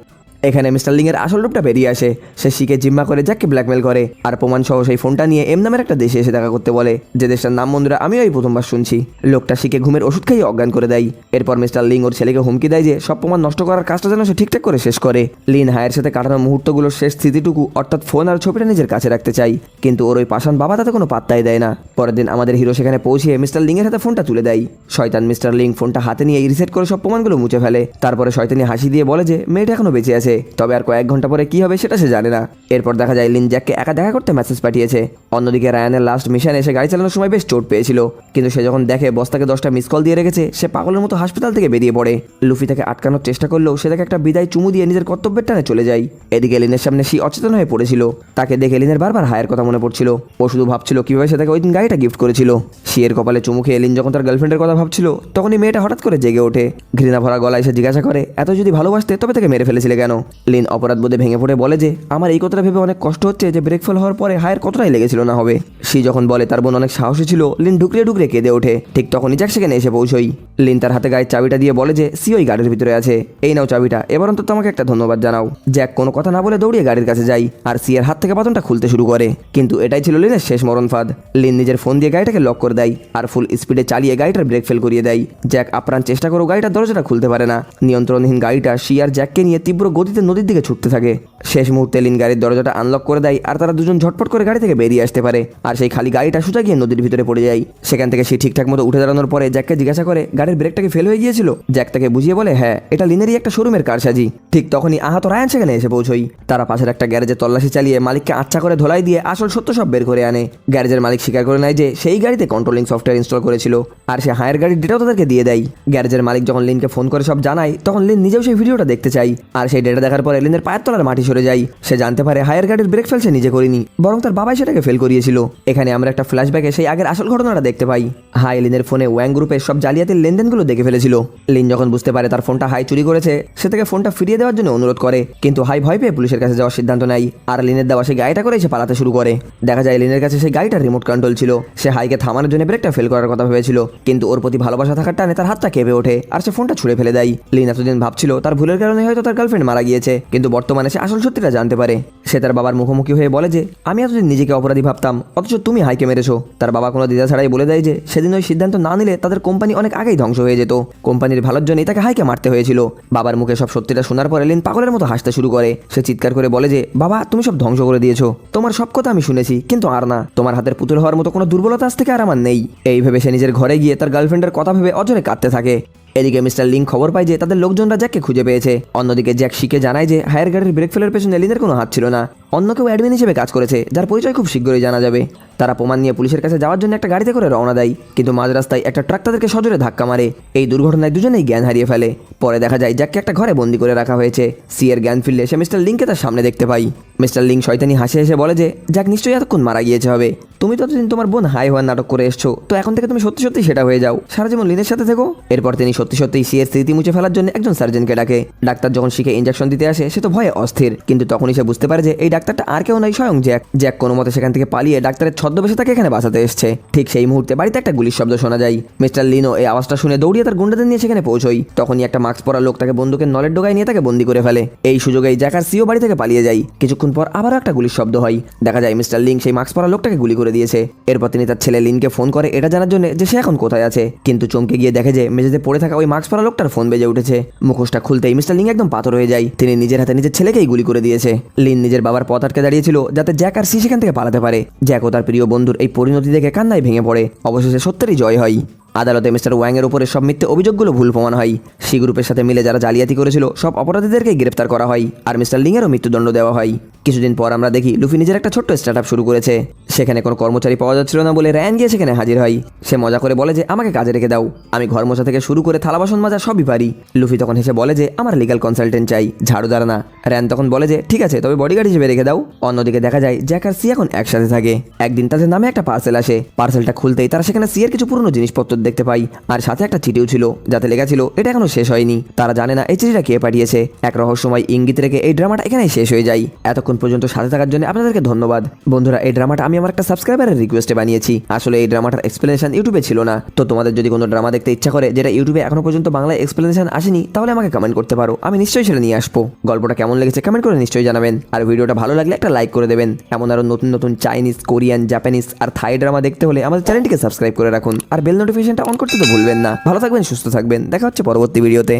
এখানে মিস্টার লিং এর আসল রূপটা বেরিয়ে আসে। সে সিকে জিম্মা করে জ্যাককে ব্ল্যাকমেল করে আর প্রমাণ সহ সেই ফোনটা নিয়ে এম নামের একটা দেশে এসে দেখা করতে বলে, যে দেশটার নাম বন্ধুরা আমিও এই প্রথমবার শুনছি। লোকটা সিকে ঘুমের ওষুধ খাইয়ে অজ্ঞান করে দেয়। এরপর মিস্টার লিং ওর ছেলেকে হুমকি দেয় যে সব প্রমাণ নষ্ট করার কাজটা যেন সে ঠিকঠাক করে শেষ করে। লিন হায়ের সাথে কাটানো মুহূর্তগুলোর শেষ স্মৃতিটুকু অর্থাৎ ফোন আর ছবিটা নিজের কাছে রাখতে চাই, কিন্তু ওর ওই পাষাণ বাবা তাতে কোনো পাত্তাই দেয় না। পরের দিন আমাদের হিরো সেখানে পৌঁছে মিস্টার লিং এর হাতে ফোনটা তুলে দেয়। শয়তান মিস্টার লিং ফোনটা হাতে নিয়ে রিসেট করে সব প্রমাণগুলো মুছে ফেলে। তারপরে শয়তানি হাসি দিয়ে বলে যে মেয়েটা এখনো বেঁচে আছে, চলছে, তবে আর কয়েক ঘন্টা পরে কি হবে সেটা সে জানে না। এরপর দেখা যায় লিন জ্যাককে একা দেখা করতে মেসেজ পাঠিয়েছে। অন্যদিকে রায়ানের লাস্ট মিশনে এসে গাড়ি চালানোর সময় বেশ চোট পেয়েছিল, কিন্তু সে যখন দেখে বস্তাকে 10টা মিস কল দিয়ে রেখেছে, সে পাগলের মতো হাসপাতাল থেকে বেরিয়ে পড়ে। লুফি তাকে আটকানোর চেষ্টা করলেও সে তাকে একটা বিদায় চুমু দিয়ে নিজের কর্তব্যের টানে চলে যায়। এদিকে লিনের সামনে সে অচেতন হয়ে পড়েছিল। তাকে দেখে লিনের বারবার হায়ের কথা মনে পড়ছিল। ও শুধু ভাবছিল কিভাবে সে তাকে ওই দিন গাড়িটা গিফট করেছিল। শিয়ের কপালে চুমু খেয়ে লিন যখন তার গার্লফ্রেন্ডের কথা ভাবছিল, তখনই মেয়েটা হঠাৎ করে জেগে ওঠে। ঘৃণা ভরা গলায় সে জিজ্ঞাসা করে, এত যদি ভালোবাসতে তবে তাকে মেরে ফেলেছিলে কেন? লিন অপরাধ বোধে ভেঙে পড়ে বলে যে, আমার এই কথাটা ভেবে অনেক কষ্ট হচ্ছে যে ব্রেক ফেল হওয়ার পরে হায়ের কতটাই লেগেছিল না হবে। সে যখন বলে তার বোন অনেক সাহসী ছিল, লিন ঢুকরে ঢুকরে কেঁদে ওঠে। ঠিক তখনই জ্যাক সেখানে এসে পৌঁছই। লিন তার হাতে গাড়ির চাবিটা দিয়ে বলে যে সি ওই গাড়ির ভিতরে আছে, এই নাও চাবিটা, এবার অন্তত তোমাকে একটা ধন্যবাদ জানাও। জ্যাক কোনো কথা না বলে দৌড়িয়ে গাড়ির কাছে যায় আর সি এর হাত থেকে বাটনটা খুলতে শুরু করে। কিন্তু এটাই ছিল লিনের শেষ মরণ ফাঁদ। লিন নিজের ফোন দিয়ে গাড়িটাকে লক করে দেয় আর ফুল স্পিডে চালিয়ে গাড়িটার ব্রেক ফেল করিয়ে দেয়। জ্যাক আপ্রাণ চেষ্টা করেও গাড়িটার দরজাটা খুলতে পারে না। নিয়ন্ত্রণহীন গাড়িটা সি আর জ্যাককে নিয়ে তীব্র গতিতে নদীর দিকে ছুটতে থাকে। শেষ মুহূর্তে লিন গাড়ির দরজাটা আনলক করে দেয় আর তারা দুজন ঝটপট করে গাড়ি থেকে বেরিয়ে আসতে পারে। আর সেই খালি গাড়িটা সোজা গিয়ে নদীর ভিতরে পড়ে যায়। সেখান থেকে সে ঠিকঠাক মতো উঠে দাঁড়ানোর পরে জ্যাককে জিজ্ঞাসা করে, গাড়ির ব্রেকটা কি ফেল হয়ে গিয়েছিল? জ্যাক তাকে বুঝিয়ে বলে, হ্যাঁ, এটা লিনেরই একটা শোরুমের কারসাজি। ঠিক তখনই আহত রায়ান সেখানে এসে পৌঁছই। তারা পাশের একটা গ্যারেজে তল্লাশি চালিয়ে মালিককে আচ্ছা করে ধোলাই দিয়ে আসল সত্য সব বের করে আনে। গ্যারেজের মালিক স্বীকার করে নেয় যে সেই গাড়িতে কন্ট্রোলিং সফটওয়্যার ইনস্টল করেছিল আর সে হায়ার গাড়ির ডেটাও তাদেরকে দিয়ে দেয়। গ্যারেজের মালিক যখন লিনকে ফোন করে সব জানায়, তখন লিন নিজেও সেই ভিডিওটা দেখতে চাই। আর সেই ডেটা দেখার পরে লিনের পায়ের তলার মাটি সরে যায়। সে জানতে পারে হায়ার গাড়ির ব্রেক ফেল সে নিজে করেনি, বরং তার বাবাই সেটাকে ফেল করিয়েছিল। এখানে আমরা একটা ফ্ল্যাশব্যাকে সেই আগের আসল ঘটনাটা দেখতে পাই। হাই লিনের ফোনে ওয়াং গ্রুপের সব জালিয়াতির লেনদেনগুলো দেখে ফেলেছিল। লিন যখন বুঝতে পারে তার ফোনটা হাই চুরি করেছে, সে তাকে ফোনটা ফিরিয়ে দেওয়ার জন্য অনুরোধ করে, কিন্তু হাই ভয় পেয়ে পুলিশের কাছে যাওয়ার সিদ্ধান্ত নেয় আর লিনের দেওয়া সেই গাড়িটা করে সে পালাতে শুরু করে। দেখা যায় লিনের কাছে সেই গাড়িটার রিমোট কন্ট্রোল ছিল। সে হাইকে থামানোর জন্য ব্রেকটা ফেল করার কথা ভেবেছিল, কিন্তু ওর প্রতি ভালোবাসা থাকার টানে তার হাতটা কেঁপে ওঠে আর সে ফোনটা ছুঁড়ে ফেলে দেয়। লিন এতদিন ভাবছিল তার ভুলের কারণে হয়তো তার গার্লফ্রেন্ড মারা গিয়েছে, কিন্তু বর্তমানে সে আসল সত্যিটা জানতে পারে। সে তার বাবার মুখোমুখি হয়ে বলে যে, আমি এতদিন নিজেকে অপরাধী ভাবতাম, অথচ তুমি হাইকে মেরেছো। তার বাবা কোনো দ্বিধা ছাড়াই বলে দেয় যে সেদিন ওই সিদ্ধান্ত না নিলে তাদের কোম্পানি অনেক আগেই ধ্বংস হয়ে যেত। কোম্পানির ভালোর জন্যই তাকে হাইকে মারতে হয়েছিল। বাবার মুখে সব সত্যিটা শোনার পরে লিন পাগলের মতো হাসতে শুরু করে। সে চিৎকার করে বলে যে, বাবা, তুমি সব ধ্বংস করে দিয়েছো। তোমার সব কথা আমি শুনেছি, কিন্তু আর না। তোমার হাতের পুতুল হওয়ার মতো কোনো দুর্বলতা আজ থেকে আর আমার নেই। এই ভেবে সে নিজের ঘরে গিয়ে তার গার্লফ্রেন্ডের কথা ভেবে অজরে কাঁদতে থাকে। এদিকে মিস্টার লিং খবর পায় যে তাদের লোকজনরা জ্যাককে খুঁজে পেয়েছে। অন্যদিকে জ্যাক শিকে জানায় যে হায়ার গাড়ির ব্রেক ফেলের পেছনে লিনের কোনো হাত ছিল না, অন্য কেউ অ্যাডমিন হিসেবে কাজ করেছে, যার পরিচয় খুব শীঘ্রই জানা যাবে। তারা প্রমাণ নিয়ে পুলিশের কাছে যাওয়ার জন্য একটা গাড়িতে করে রওনা দেয়, কিন্তু মাঝ রাস্তায় একটা ট্রাক তাদেরকে সজোরে ধাক্কা মারে। এই দুর্ঘটনায় দুজনেই জ্ঞান হারিয়ে ফেলে। পরে দেখা যায় জ্যাককে একটা ঘরে বন্দি করে রাখা হয়েছে। সি এর জ্ঞান ফিরলে সে মিস্টার লিংকে তার সামনে দেখতে পাই। মিস্টার লিং শয়তানি হাসে হেসে বলে যে, জ্যাক নিশ্চয়ই এতক্ষণ মারা গিয়েছে হবে। তুমি ততদিন তোমার বোন হাই হওয়ার নাটক করে এসছো, তো এখন থেকে তুমি সত্যি সত্যি সেটা হয়ে যাও, সারা জীবন লিনের সাথে থেকো। এরপর তিনি সত্যি সত্যি সি এর স্মৃতি মুছে ফেলার জন্য একজন সার্জনকে ডাকে। ডাক্তার যখন শিখে ইঞ্জেকশন দিতে আসে, সে তো ভয়ে অস্থির, কিন্তু তখনই সে বুঝতে পারে যে এই ডাক্তারটা আর কেউ নয়, স্বয়ং জ্যাক। জ্যাক কোনো মতে সেখান থেকে পালিয়ে ডাক্তারের ছদ্মবেশে তাকে এখানে বাঁচাতে এসছে। ঠিক সেই মুহূর্তে বাড়িতে একটা গুলির শব্দ শোনা যায়। মিস্টার লিনো এই আওয়াজটা শুনে দৌড়িয়ে তার গুন্ডাদের নিয়ে সেখানে পৌঁছই। তখনই একটা মাস্ক পরা লোক তাকে বন্দুকের নলের ডোগায় নিয়ে তাকে বন্দি করে ফেলে। এই সুযোগেই জ্যাক আর সিও বাড়ি থেকে পালিয়ে যায়। কিছুক্ষণ পর আবারও একটা গুলির শব্দ হয়। দেখা যায় মিস্টার লিং সেই মাস্ক পরা লোকটাকে গুলি করে দিয়েছে। এরপর তিনি তার ছেলে লিনকে ফোন করে এটা জানার জন্য যে সে এখন কোথায় আছে, কিন্তু চমকে গিয়ে দেখে যে মেঝেতে পড়ে থাকা ওই মাস্ক পরা লোকটার ফোন বেজে উঠেছে। মুখোশটা খুলতেই মিস্টার লিং একদম পাথর হয়ে যায়। তিনি নিজের হাতে নিজের ছেলেকেই গুলি করে দিয়েছে। লিন নিজের বাবার পথ আটকে দাঁড়িয়েছিল যাতে জ্যাক আর সি সেখান থেকে পালাতে পারে। জ্যাক ও তার প্রিয় বন্ধুর এই পরিণতি দেখে কান্নায় ভেঙে পড়ে। অবশেষে সত্যেরই জয় হয়। আদালতে মিস্টার ওয়াং এর উপরে সব মিথ্যে অভিযোগগুলো ভুল প্রমাণ হয়। সি গ্রুপের সাথে মিলে যারা জালিয়াতি করেছিল সব অপরাধীদেরকে গ্রেফতার করা হয় আর মিস্টার লিংয়েরও মৃত্যুদণ্ড দেওয়া হয়। কিছুদিন পর আমরা দেখি লুফি নিজের একটা ছোট্ট স্টার্টআপ শুরু করেছে। সেখানে কোনো কর্মচারী পাওয়া যাচ্ছিল না বলে রায়ান গিয়ে সেখানে হাজির হয়। সে মজা করে বলে যে আমাকে কাজে রেখে দাও, আমি ঘর মোছা থেকে শুরু করে থালা বাসন মাজা সবই পারি। লুফি তখন হেসে বলে যে আমার লিগ্যাল কনসালটেন্ট চাই, ঝাড়ুদার না। রায়ান তখন বলে যে ঠিক আছে, তবে বডিগার্ড হিসেবে রেখে দাও। অন্যদিকে দেখা যায় জ্যাক আর সি এখন একসাথে থাকে। একদিন তাদের নামে একটা পার্সেল আসে। পার্সেলটা খুলতেই তারা সেখানে সি এর কিছু পুরনো জিনিসপত্র দেখতে পায় আর সাথে একটা চিঠিও ছিল যাতে লেখা ছিল এটা এখনো শেষ হয়নি। তারা জানে না এই চিঠিটা কে পাঠিয়েছে। এক রহস্যময় ইঙ্গিত রেখে এই ড্রামাটা এখানেই শেষ হয়ে যায়। এতক্ষণ পর্যন্ত সাথে থাকার জন্য আপনাদেরকে ধন্যবাদ। বন্ধুরা, এই ড্রামাটা আমি আমার একটা সাবস্ক্রাইবারের রিকোয়েস্টে বানিয়েছি। আসলে এই ড্রামাটার এক্সপ্লেনেশন ইউটিউবে ছিল না। তো তোমাদের যদি কোনো ড্রামা দেখতে ইচ্ছা করে যেটা ইউটিউবে এখনো পর্যন্ত বাংলায় এক্সপ্লেনেশন আসেনি, তাহলে আমাকে কমেন্ট করতে পারো, আমি নিশ্চয়ই সেটা নিয়ে আসবো। গল্পটা কেমন লেগেছে কমেন্ট করে নিশ্চয়ই জানাবেন। আর ভিডিওটা ভালো লাগলে একটা লাইক করে দেবেন। এমন আরো নতুন নতুন চাইনিজ, কোরিয়ান, জাপানিজ আর থাই ড্রামা দেখতে হলে আমাদের চ্যানেলটিকে সাবস্ক্রাইব করে রাখুন আর বেল নোটিফিকেশনটা অন করতে তো ভুলবেন না। ভালো থাকবেন, সুস্থ থাকবেন, দেখা হচ্ছে পরবর্তী ভিডিওতে।